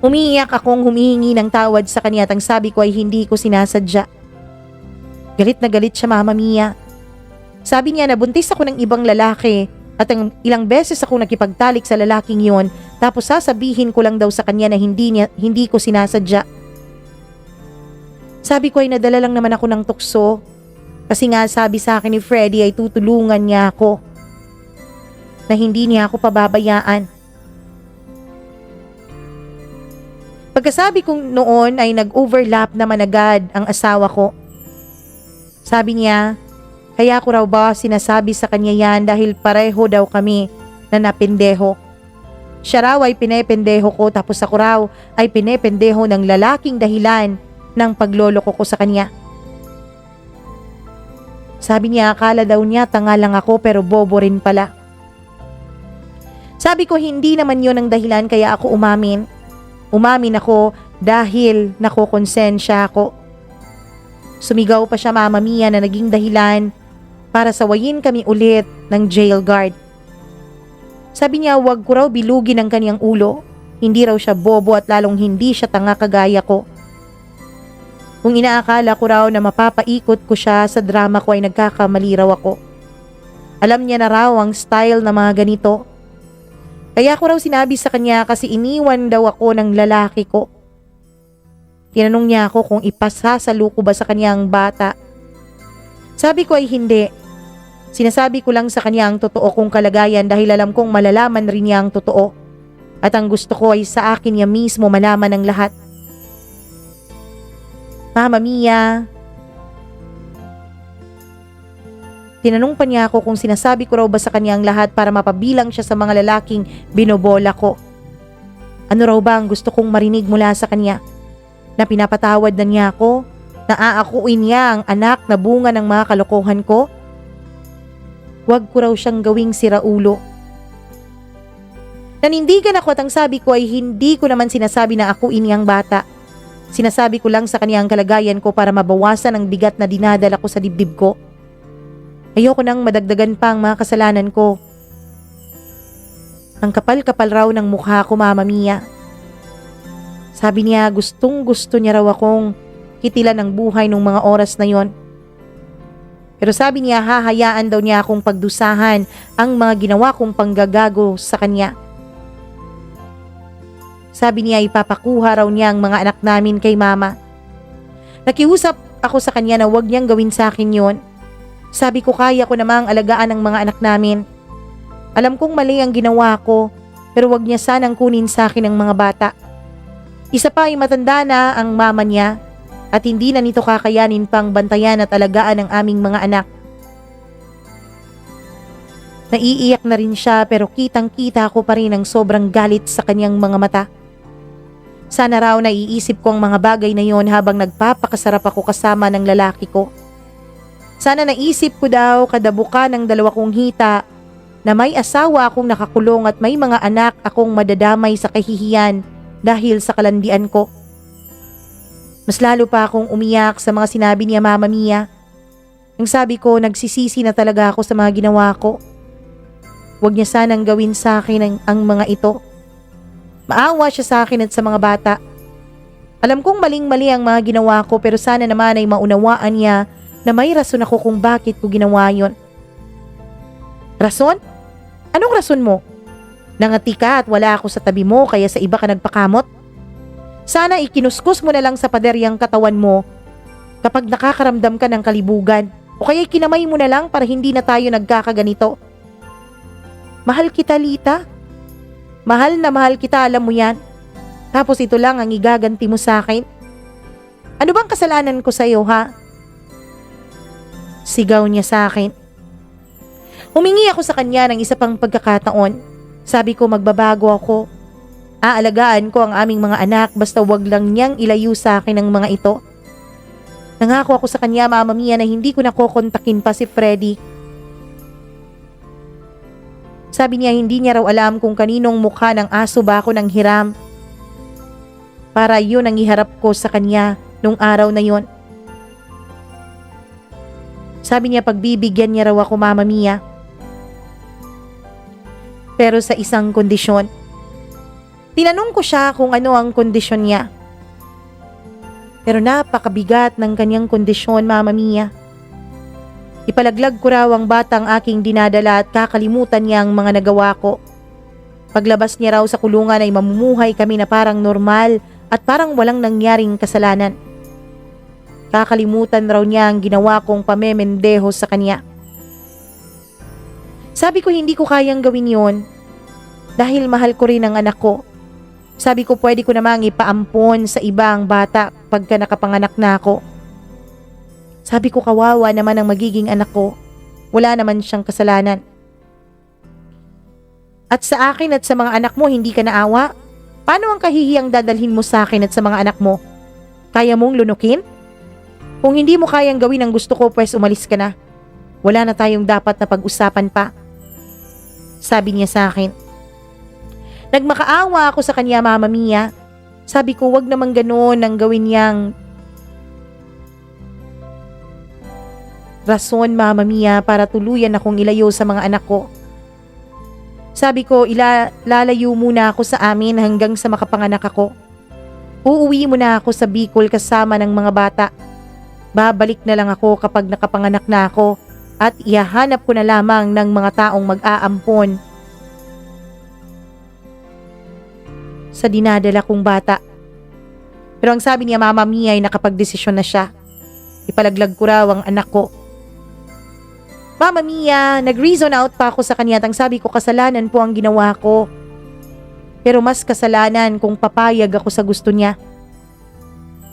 Umiiyak akong humihingi ng tawad sa kanya at ang sabi ko ay hindi ko sinasadya. Galit na galit siya, Mama Mia. Sabi niya na buntis ako ng ibang lalaki at ilang beses ako nakipagtalik sa lalaking yon tapos sasabihin ko lang daw sa kanya na hindi ko sinasadya. Sabi ko ay nadala lang naman ako ng tukso kasi nga sabi sa akin ni Freddy ay tutulungan niya ako na hindi niya ako pababayaan. Pagkasabi kong noon ay nag-overlap naman agad ang asawa ko. Sabi niya, kaya ko raw ba sinasabi sa kanya yan dahil pareho daw kami na napendeho. Siya raw ay pinependeho ko tapos ako raw ay pinependeho ng lalaking dahilan ng pagloloko ko sa kanya. Sabi niya akala daw niya tanga lang ako pero bobo rin pala. Sabi ko hindi naman yon ang dahilan kaya ako umamin. Umamin ako dahil nakokonsensya ako. Sumigaw pa siya, Mama Mia, na naging dahilan para sawayin kami ulit ng jail guard. Sabi niya wag ko raw bilugin ang kanyang ulo. Hindi raw siya bobo at lalong hindi siya tanga kagaya ko. Kung inaakala ko raw na mapapaikot ko siya sa drama ko ay nagkakamali raw ako. Alam niya na raw ang style na mga ganito. Kaya ko raw sinabi sa kanya kasi iniwan daw ako ng lalaki ko. Tinanong niya ako kung ipasasalo ko ba sa kanyang bata. Sabi ko ay hindi. Sinasabi ko lang sa kanya ang totoo kong kalagayan dahil alam kong malalaman rin niya ang totoo. At ang gusto ko ay sa akin niya mismo malaman ang lahat. Mama Mia. Tinanong pa niya ako kung sinasabi ko raw ba sa kanya ang lahat para mapabilang siya sa mga lalaking binobola ko. Ano raw ba ang gusto kong marinig mula sa kanya? Na pinapatawad na niya ako? Na aakuin niya ang anak na bunga ng mga kalokohan ko? Huwag ko raw siyang gawing siraulo. Nanindigan ako at ang sabi ko ay hindi ko naman sinasabi na akuin niyang bata. Sinasabi ko lang sa kanya ang kalagayan ko para mabawasan ang bigat na dinadala ko sa dibdib ko. Ayoko nang madagdagan pa ang mga kasalanan ko. Ang kapal-kapal raw ng mukha ko, Mama Mia. Sabi niya gustong gusto niya raw akong kitilan ng buhay nung mga oras na yon. Pero sabi niya hahayaan daw niya akong pagdusahan ang mga ginawa kong panggagago sa kanya. Sabi niya ipapakuha raw niya ang mga anak namin kay Mama. Nakiusap ako sa kanya na huwag niyang gawin sa akin yon. Sabi ko kaya ko namang alagaan ang mga anak namin. Alam kong mali ang ginawa ko Pero wag niya sanang kunin sa akin ang mga bata. Isa pa ay matanda na ang mama niya at hindi na nito kakayanin pang bantayan at alagaan ang aming mga anak. Naiiyak na rin siya pero kitang-kita ko pa rin ang sobrang galit sa kanyang mga mata. Sana raw naiisip ko ang mga bagay na yon habang nagpapakasarap ako kasama ng lalaki ko. Sana naisip ko daw kadabukan ng dalawa kong hita na may asawa akong nakakulong at may mga anak akong madadamay sa kahihiyan dahil sa kalandian ko. Mas lalo pa akong umiyak sa mga sinabi niya Mama Mia. Ang sabi ko, nagsisisi na talaga ako sa mga ginawa ko. Huwag niya sanang gawin sa akin ang mga ito. Maawa siya sa akin at sa mga bata. Alam kong maling-mali ang mga ginawa ko pero sana naman ay maunawaan niya na may rason ako kung bakit ko ginawa yon. Rason? Anong rason mo? Nangati ka at wala ako sa tabi mo kaya sa iba ka nagpakamot? Sana ikinuskus mo na lang sa paderyang katawan mo kapag nakakaramdam ka ng kalibugan o kaya kinamay mo na lang para hindi na tayo nagkakaganito. Mahal kita, Lita. Mahal na mahal kita, alam mo yan. Tapos ito lang ang igaganti mo sa akin. Ano bang kasalanan ko sa iyo, ha? Sigaw niya sa akin. Humingi ako sa kanya ng isa pang pagkakataon. Sabi ko magbabago ako. Aalagaan ko ang aming mga anak basta wag lang niyang ilayo sa akin ang mga ito. Nangako ako sa kanya Mama Mia na hindi ko na kokontakin pa si Freddy. Sabi niya hindi niya raw alam kung kaninong mukha ng aso ba ako nang hiram. Para yun ang iharap ko sa kanya nung araw na yun. Sabi niya pagbibigyan niya raw ako Mama Mia. Pero sa isang kondisyon. Tinanong ko siya kung ano ang kondisyon niya. Pero napakabigat ng kanyang kondisyon, Mama Mia. Ipalaglag ko raw ang batang aking dinadala at kakalimutan niya ang mga nagawa ko. Paglabas niya raw sa kulungan ay mamumuhay kami na parang normal at parang walang nangyaring kasalanan. Kakalimutan raw niya ang ginawa kong pamemendeho sa kanya. Sabi ko hindi ko kayang gawin yon dahil mahal ko rin ang anak ko. Sabi ko pwede ko namang ipaampon sa ibang bata pagka nakapanganak na ako. Sabi ko kawawa naman ang magiging anak ko. Wala naman siyang kasalanan. At sa akin at sa mga anak mo hindi ka naawa? Paano ang kahihiyang dadalhin mo sa akin at sa mga anak mo? Kaya mong lunukin? Kung hindi mo kayang gawin ang gusto ko pues umalis ka na. Wala na tayong dapat na pag-usapan pa. Sabi niya sa akin. Nagmakaawa ako sa kanya Mama Mia. Sabi ko wag naman ganoon ang gawin niyang rason Mama Mia para tuluyan akong ilayo sa mga anak ko. Sabi ko lalayo muna ako sa amin hanggang sa makapanganak ako. Uuwi muna ako sa Bicol kasama ng mga bata. Babalik na lang ako kapag nakapanganak na ako at ihahanap ko na lamang ng mga taong mag-aampon sa dinadala kong bata. Pero ang sabi niya Mama Mia ay nakapagdesisyon na siya. Ipalaglag ko raw ang anak ko. Mama Mia, nag-reason out pa ako sa kanya at ang sabi ko kasalanan po ang ginawa ko. Pero mas kasalanan kung papayag ako sa gusto niya.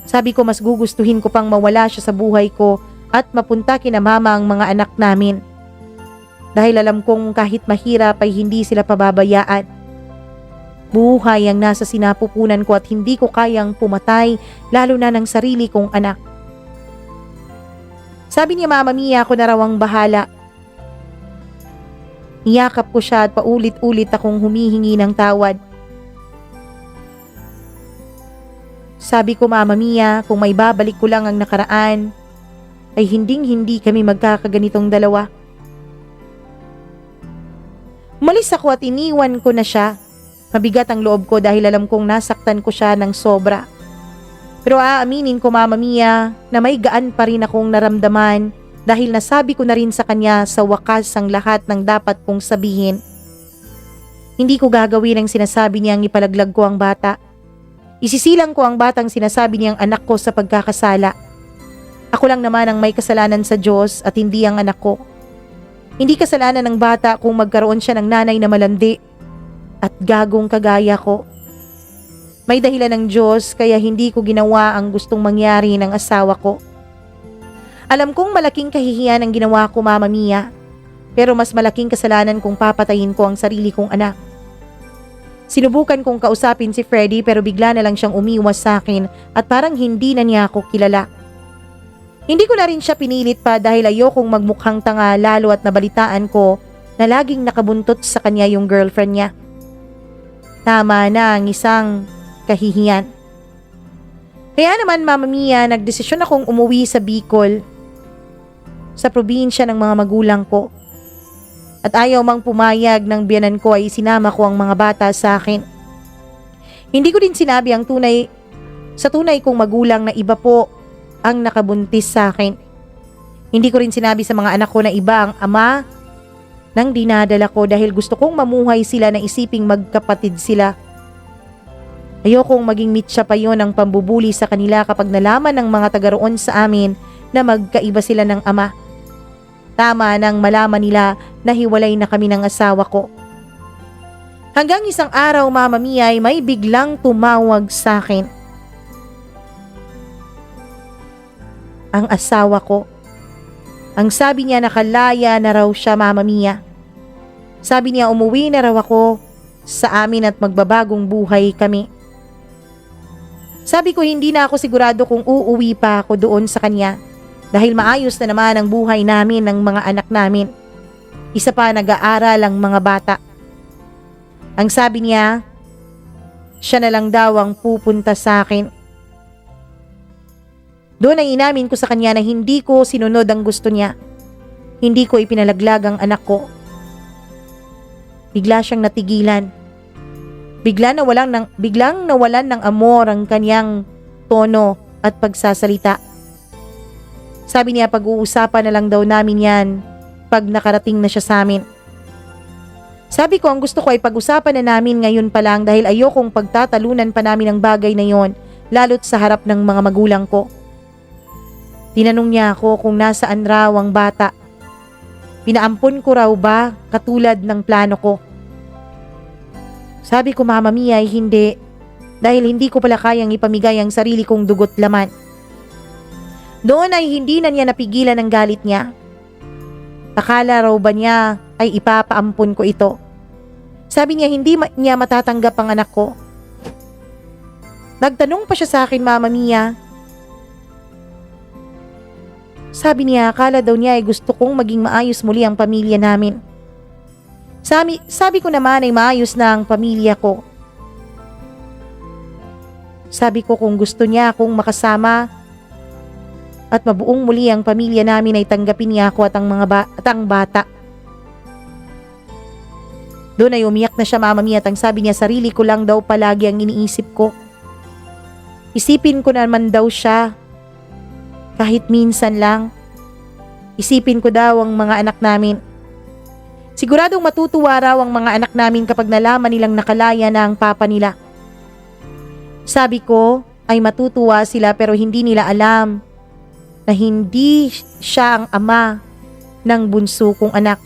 Sabi ko mas gugustuhin ko pang mawala siya sa buhay ko at mapunta kina mama ang mga anak namin. Dahil alam kong kahit mahirap ay hindi sila pababayaan. Buhay ang nasa sinapupunan ko at hindi ko kayang pumatay lalo na ng sarili kong anak. Sabi niya Mama Mia ako na raw ang bahala. Niyakap ko siya at paulit-ulit akong humihingi ng tawad. Sabi ko Mama Mia kung may babalik ko lang ang nakaraan ay hinding-hindi kami magkakaganitong dalawa. Umalis ako at iniwan ko na siya. Mabigat ang loob ko dahil alam kong nasaktan ko siya ng sobra. Pero aaminin ko Mama Mia na may gaan pa rin akong naramdaman dahil nasabi ko na rin sa kanya sa wakas ang lahat ng dapat kong sabihin. Hindi ko gagawin ang sinasabi niyang ipalaglag ko ang bata. Isisilang ko ang batang sinasabi niyang anak ko sa pagkakasala. Ako lang naman ang may kasalanan sa Diyos at hindi ang anak ko. Hindi kasalanan ng bata kung magkaroon siya ng nanay na malandi. at gagong kagaya ko. May dahilan ng Diyos kaya hindi ko ginawa ang gustong mangyari ng asawa ko. Alam kong malaking kahihiyan ang ginawa ko, Mama Mia, pero mas malaking kasalanan kung papatayin ko ang sarili kong anak. Sinubukan kong kausapin si Freddy pero bigla na lang siyang umiwas sa akin at parang hindi na niya ako kilala. Hindi ko na rin siya pinilit pa dahil ayokong magmukhang tanga lalo at nabalitaan ko na laging nakabuntot sa kanya yung girlfriend niya. Tama na ang isang kahihiyan. Kaya naman, Mama Mia, nagdesisyon akong umuwi sa Bicol, sa probinsya ng mga magulang ko. At ayaw mang pumayag ng biyanan ko ay sinama ko ang mga bata sa akin. Hindi ko din sinabi ang tunay kong magulang na iba po ang nakabuntis sa akin. Hindi ko rin sinabi sa mga anak ko na iba ang ama ng dinadala ko dahil gusto kong mamuhay sila na isiping magkapatid sila. Ayokong maging mitsa pa yon ang pambubuli sa kanila kapag nalaman ng mga taga roon sa amin na magkaiba sila ng ama. Tama nang malaman nila na hiwalay na kami ng asawa ko. Hanggang isang araw, Mama Mia, ay may biglang tumawag sa akin. Ang asawa ko. Ang sabi niya nakalaya na raw siya, Mama Mia. Sabi niya umuwi na raw ako sa amin at magbabagong buhay kami. Sabi ko hindi na ako sigurado kung uuwi pa ako doon sa kanya. Dahil maayos na naman ang buhay namin ng mga anak namin. Isa pa nag-aaral ang mga bata. Ang sabi niya, siya na lang daw ang pupunta sa akin. Doon ay inamin ko sa kanya na hindi ko sinunod ang gusto niya. Hindi ko ipinalaglag ang anak ko. Bigla siyang natigilan. Biglang nawalan ng amor ang kanyang tono at pagsasalita. Sabi niya pag-uusapan na lang daw namin yan pag nakarating na siya sa amin. Sabi ko ang gusto ko ay pag-usapan na namin ngayon pa lang dahil ayokong pagtatalunan pa namin ang bagay na yon lalo't sa harap ng mga magulang ko. Tinanong niya ako kung nasaan raw ang bata. Pinaampon ko raw ba katulad ng plano ko? Sabi ko, Mama Mia, ay hindi dahil hindi ko pala kayang ipamigay ang sarili kong dugo't laman. Doon ay hindi na niya napigilan ang galit niya. Akala raw ba niya ay ipapaampun ko ito. Sabi niya hindi niya matatanggap ang anak ko. Nagtanong pa siya sa akin, Mama Mia. Sabi niya akala daw niya ay gusto kong maging maayos muli ang pamilya namin. Sabi ko naman ay maayos na ang pamilya ko. Sabi ko kung gusto niya akong makasama at mabuong muli ang pamilya namin ay tanggapin niya ako at ang bata. Doon ay umiyak na siya, Mama Mia, at ang sabi niya sarili ko lang daw palagi ang iniisip ko. Isipin ko naman daw siya kahit minsan lang. Isipin ko daw ang mga anak namin. Siguradong matutuwa raw ang mga anak namin kapag nalaman nilang nakalaya na ang papa nila. Sabi ko ay matutuwa sila pero hindi nila alam na hindi siya ang ama ng bunso kong anak.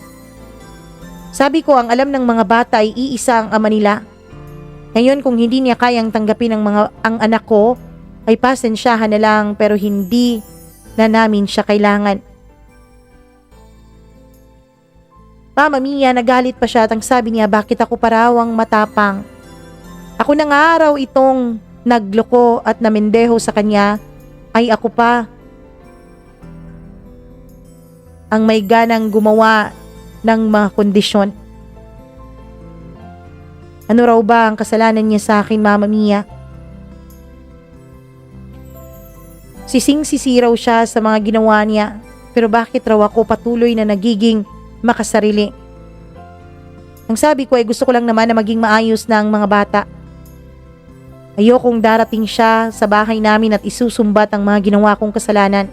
Sabi ko ang alam ng mga bata ay iisa ang ama nila. Ngayon kung hindi niya kayang tanggapin ang anak ko ay pasensyahan na lang pero hindi na namin siya kailangan. Mama Mia, nagalit pa siya at ang sabi niya bakit ako parawang matapang. Ako na nga raw itong nagloko at namendeho sa kanya ay ako pa ang may ganang gumawa ng mga kondisyon. Ano raw ba ang kasalanan niya sa akin, Mama Mia? Sising-sisi raw siya sa mga ginawa niya, pero bakit raw ako patuloy na nagiging makasarili? Ang sabi ko ay gusto ko lang naman na maging maayos na ang mga bata. Ayokong darating siya sa bahay namin at isusumbat ang mga ginawa kong kasalanan.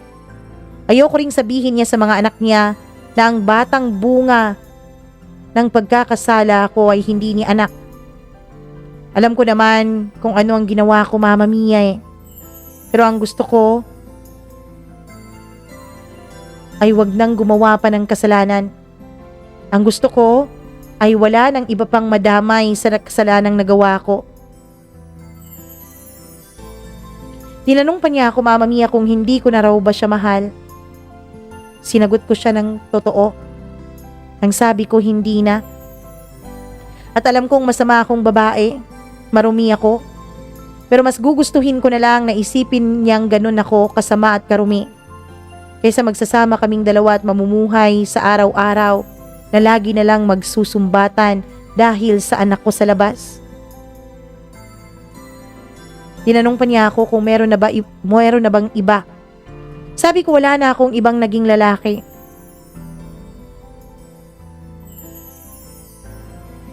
Ayoko ring sabihin niya sa mga anak niya na ang batang bunga ng pagkakasala ko ay hindi ni anak. Alam ko naman kung ano ang ginawa ko, Mama Mia eh. Pero ang gusto ko ay wag nang gumawa pa ng kasalanan. Ang gusto ko ay wala ng iba pang madamay sa kasalanang nagawa ko. Tinanong pa niya ako, Mama Mia, kung hindi ko na raw ba siya mahal. Sinagot ko siya ng totoo. Ang sabi ko, hindi na. At alam kong masama akong babae, marumi ako. Pero mas gugustuhin ko na lang na isipin niyang ganun ako kasama at karumi. Kaysa magsasama kaming dalawa at mamumuhay sa araw-araw na lagi na lang magsusumbatan dahil sa anak ko sa labas. Tinanong pa niya ako kung meron na bang iba. Sabi ko wala na akong ibang naging lalaki.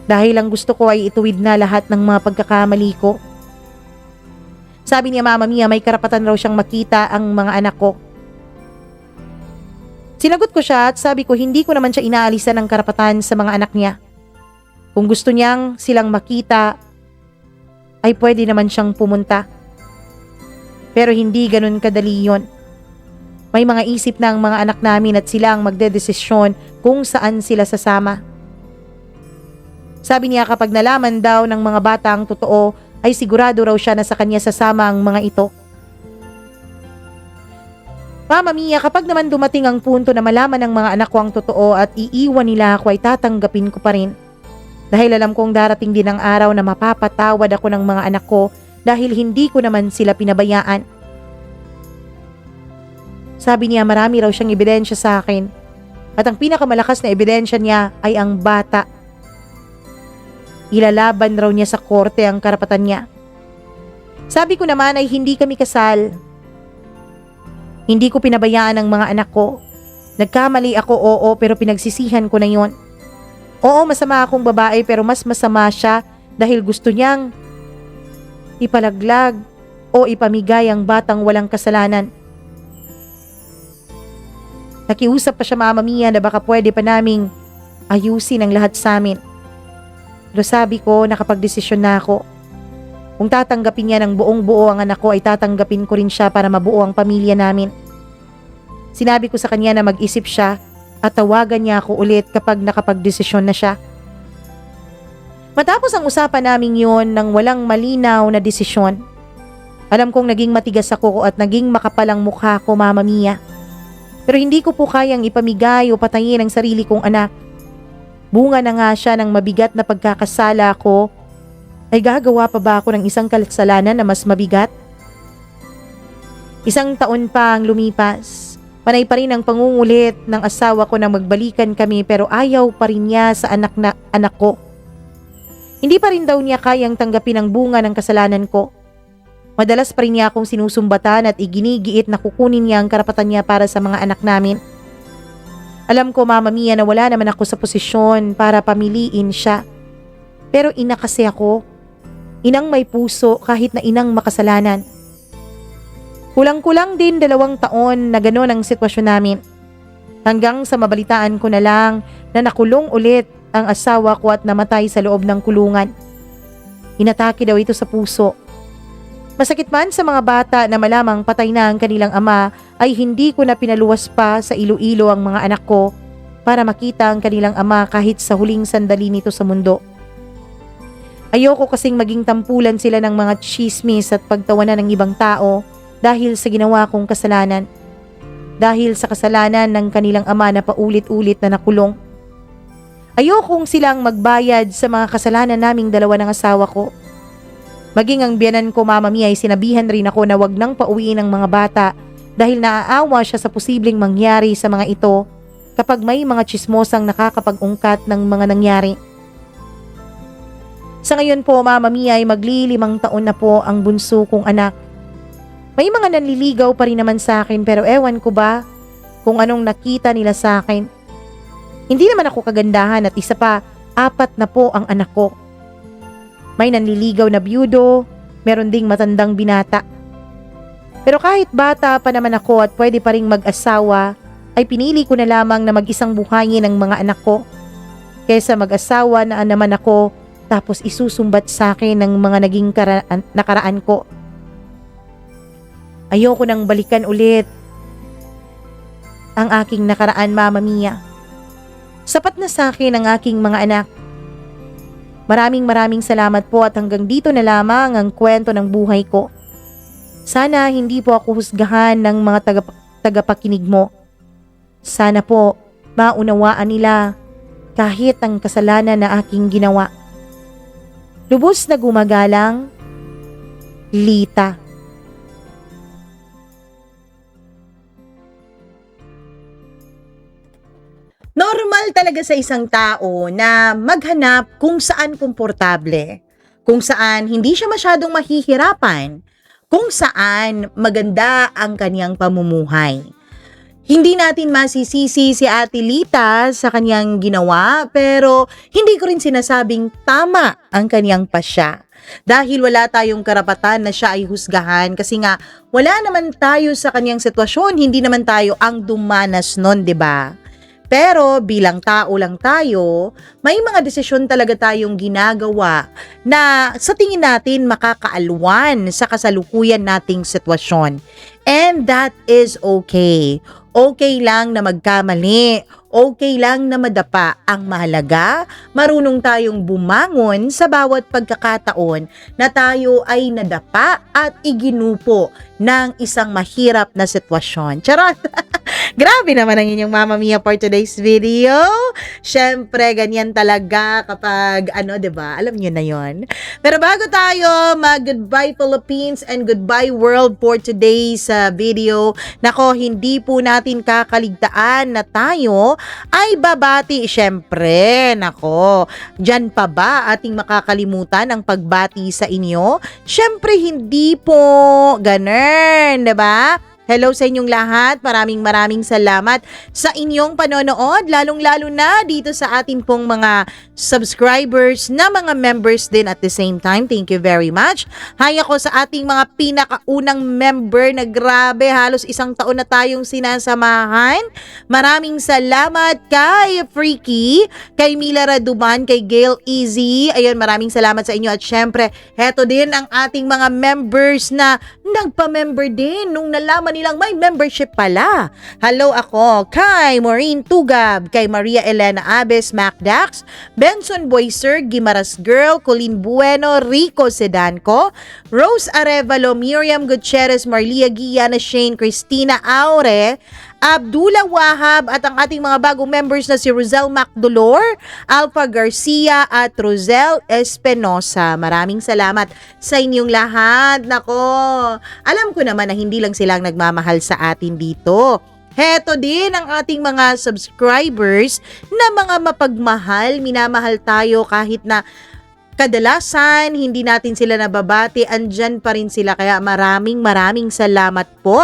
Dahil ang gusto ko ay ituwid na lahat ng mga pagkakamali ko. Sabi niya, Mama Mia, may karapatan raw siyang makita ang mga anak ko. Sinagot ko siya at sabi ko hindi ko naman siya inaalisan ng karapatan sa mga anak niya. Kung gusto niyang silang makita, ay pwede naman siyang pumunta. Pero hindi ganun kadali yon. May mga isip na ang mga anak namin at sila ang magdedesisyon kung saan sila sasama. Sabi niya kapag nalaman daw ng mga bata ang totoo, ay sigurado raw siya na sa kanya sasama ang mga ito. Mama Mia, kapag naman dumating ang punto na malaman ng mga anak ko ang totoo at iiwan nila ako, ay tatanggapin ko pa rin. Dahil alam kong darating din ang araw na mapapatawad ako ng mga anak ko dahil hindi ko naman sila pinabayaan. Sabi niya marami raw siyang ebidensya sa akin at ang pinakamalakas na ebidensya niya ay ang bata. Ilalaban raw niya sa korte ang karapatan niya. Sabi ko naman ay hindi kami kasal. Hindi ko pinabayaan ang mga anak ko. Nagkamali ako, oo, pero pinagsisihan ko na yon. Oo, masama akong babae pero mas masama siya dahil gusto niyang ipalaglag o ipamigay ang batang walang kasalanan. Nakiusap pa siya, Mama Mia, na baka pwede pa naming ayusin ang lahat sa amin. Pero sabi ko, nakapagdesisyon na ako. Kung tatanggapin niya ng buong buo ang anak ko, ay tatanggapin ko rin siya para mabuo ang pamilya namin. Sinabi ko sa kanya na mag-isip siya at tawagan niya ako ulit kapag nakapagdesisyon na siya. Matapos ang usapan namin yun ng walang malinaw na desisyon, alam kong naging matigas ako at naging makapalang mukha ko, Mama Mia. Pero hindi ko po kayang ipamigay o patayin ang sarili kong anak. Bunga na nga siya ng mabigat na pagkakasala ko, ay gagawa pa ba ako ng isang kasalanan na mas mabigat? Isang taon pa ang lumipas. Panay pa rin ang pangungulit ng asawa ko na magbalikan kami pero ayaw pa rin niya sa anak ko. Hindi pa rin daw niya kayang tanggapin ang bunga ng kasalanan ko. Madalas pa rin niya akong sinusumbatan at iginigiit na kukunin niya ang karapatan niya para sa mga anak namin. Alam ko, Mama Mia, na wala naman ako sa posisyon para pamiliin siya. Pero ina kasi ako. Inang may puso kahit na inang makasalanan. Kulang-kulang din 2 taon na gano'n ang sitwasyon namin. Hanggang sa mabalitaan ko na lang na nakulong ulit ang asawa ko at namatay sa loob ng kulungan. Inatake daw ito sa puso. Masakit man sa mga bata na malamang patay na ang kanilang ama, ay hindi ko na pinaluwas pa sa Iloilo ang mga anak ko para makita ang kanilang ama kahit sa huling sandali nito sa mundo. Ayoko kasing maging tampulan sila ng mga chismis at pagtawanan ng ibang tao dahil sa ginawa kong kasalanan. Dahil sa kasalanan ng kanilang ama na paulit-ulit na nakulong. Ayokong silang magbayad sa mga kasalanan naming dalawa ng asawa ko. Maging ang biyanan ko, Mama Mia, ay sinabihan rin ako na wag nang pauwiin ang mga bata dahil naaawa siya sa posibleng mangyari sa mga ito kapag may mga chismosang nakakapag-ungkat ng mga nangyari. Sa ngayon po, Mama Mia, ay magli5 taon na po ang bunso kong anak. May mga nanliligaw pa rin naman sa akin pero ewan ko ba kung anong nakita nila sa akin. Hindi naman ako kagandahan at isa pa, 4 na po ang anak ko. May nanliligaw na byudo, meron ding matandang binata. Pero kahit bata pa naman ako at pwede pa ring mag-asawa, ay pinili ko na lamang na mag-isang buhayin ang mga anak ko. Kaysa mag-asawa na naman ako tapos isusumbat sa akin ng mga naging nakaraan ko. Ayoko nang balikan ulit ang aking nakaraan, Mama Mia. Sapat na sa akin ang aking mga anak. Maraming salamat po at hanggang dito na lamang ang kwento ng buhay ko. Sana hindi po ako husgahan ng mga tagapakinig mo. Sana po maunawaan nila kahit ang kasalanan na aking ginawa. Lubos na gumagalang, Lita. Normal talaga sa isang tao na maghanap kung saan komportable, kung saan hindi siya masyadong mahihirapan, kung saan maganda ang kanyang pamumuhay. Hindi natin masisisi si Ate Lita sa kanyang ginawa, pero hindi ko rin sinasabing tama ang kanyang pasya. Dahil wala tayong karapatan na siya ay husgahan kasi nga wala naman tayo sa kanyang sitwasyon, hindi naman tayo ang dumanas nun, 'di ba? Pero bilang tao lang tayo, may mga desisyon talaga tayong ginagawa na sa tingin natin makakaalwan sa kasalukuyan nating sitwasyon. And that is okay. Okay lang na magkamali. Okay lang na madapa. Ang mahalaga, marunong tayong bumangon sa bawat pagkakataon na tayo ay nadapa at iginupo ng isang mahirap na sitwasyon. Charot! Grabe naman ang inyong Mamma Mia for today's video. Syempre, ganyan talaga kapag, 'di ba? Alam niyo na yon. Pero bago tayo mag-goodbye Philippines and goodbye world for today's video, nako, hindi po natin kakaligtaan na tayo ay babati. Syempre, nako, dyan pa ba ating makakalimutan ang pagbati sa inyo? Syempre, hindi po. Ganun, 'di ba? Hello sa inyong lahat. Maraming salamat sa inyong panonood, lalong-lalo na dito sa ating pong mga subscribers na mga members din at the same time. Thank you very much. Hi ako sa ating mga pinakaunang member na grabe, halos 1 taon na tayong sinasamahan. Maraming salamat kay Freaky, kay Mila Raduban, kay Gail Easy. Ayun, maraming salamat sa inyo at syempre, heto din ang ating mga members na nagpa-member din nung nalaman nilang may membership pala. Hello ako kay Maureen Tugab, kay Maria Elena Abes, Macdax, Benson Boyser, Gimaras Girl, Colleen Bueno, Rico Sedanco, Rose Arevalo, Miriam Gutierrez, Marlia Guiana, Shane, Christina Aure, Abdullah Wahab at ang ating mga bagong members na si Rosel Macdolor, Alpha Garcia at Rosel Espinosa. Maraming salamat sa inyong lahat. Nako, alam ko naman na hindi lang silang nagmamahal sa atin dito. Heto din ang ating mga subscribers na mga mapagmahal, minamahal tayo kahit na kadalasan hindi natin sila nababati, andyan pa rin sila. Kaya maraming salamat po.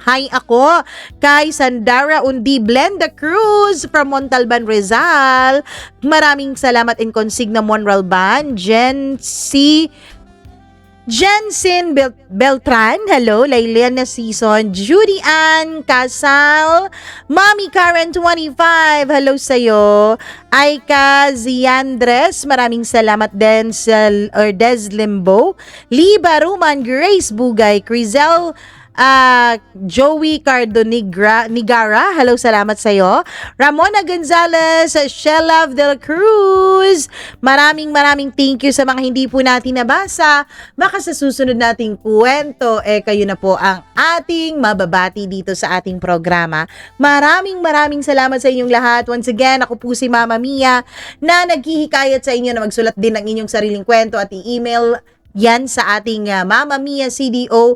Hi ako kay Sandara Undi Blenda Cruz from Montalban, Rizal. Maraming salamat in Consigna Monralban. Jensen Beltran, hello. Lailiana Season, Judy Ann Casal, Mommy Karen 25, hello sa'yo. Aika Ziandres, maraming salamat din sa Des Limbo. Liba Ruman, Grace Bugay, Crizel Joey Nigara, hello, salamat sa'yo. Ramona Gonzalez, Shelav Del Cruz, maraming thank you sa mga hindi po natin nabasa. Baka sa susunod nating kwento, kayo na po ang ating mababati dito sa ating programa. Maraming salamat sa inyong lahat. Once again, ako po si Mama Mia na naghihikayat sa inyo na magsulat din ng inyong sariling kwento at i-email yan sa ating mamamiacdo0317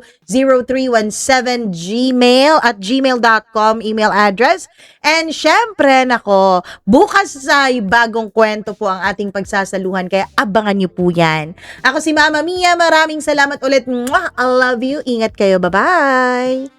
gmail@gmail.com email address. And syempre, nako, bukas ay bagong kwento po ang ating pagsasaluhan, kaya abangan nyo po yan. Ako si Mama Mia, maraming salamat ulit. Mwah! I love you. Ingat kayo. Bye-bye!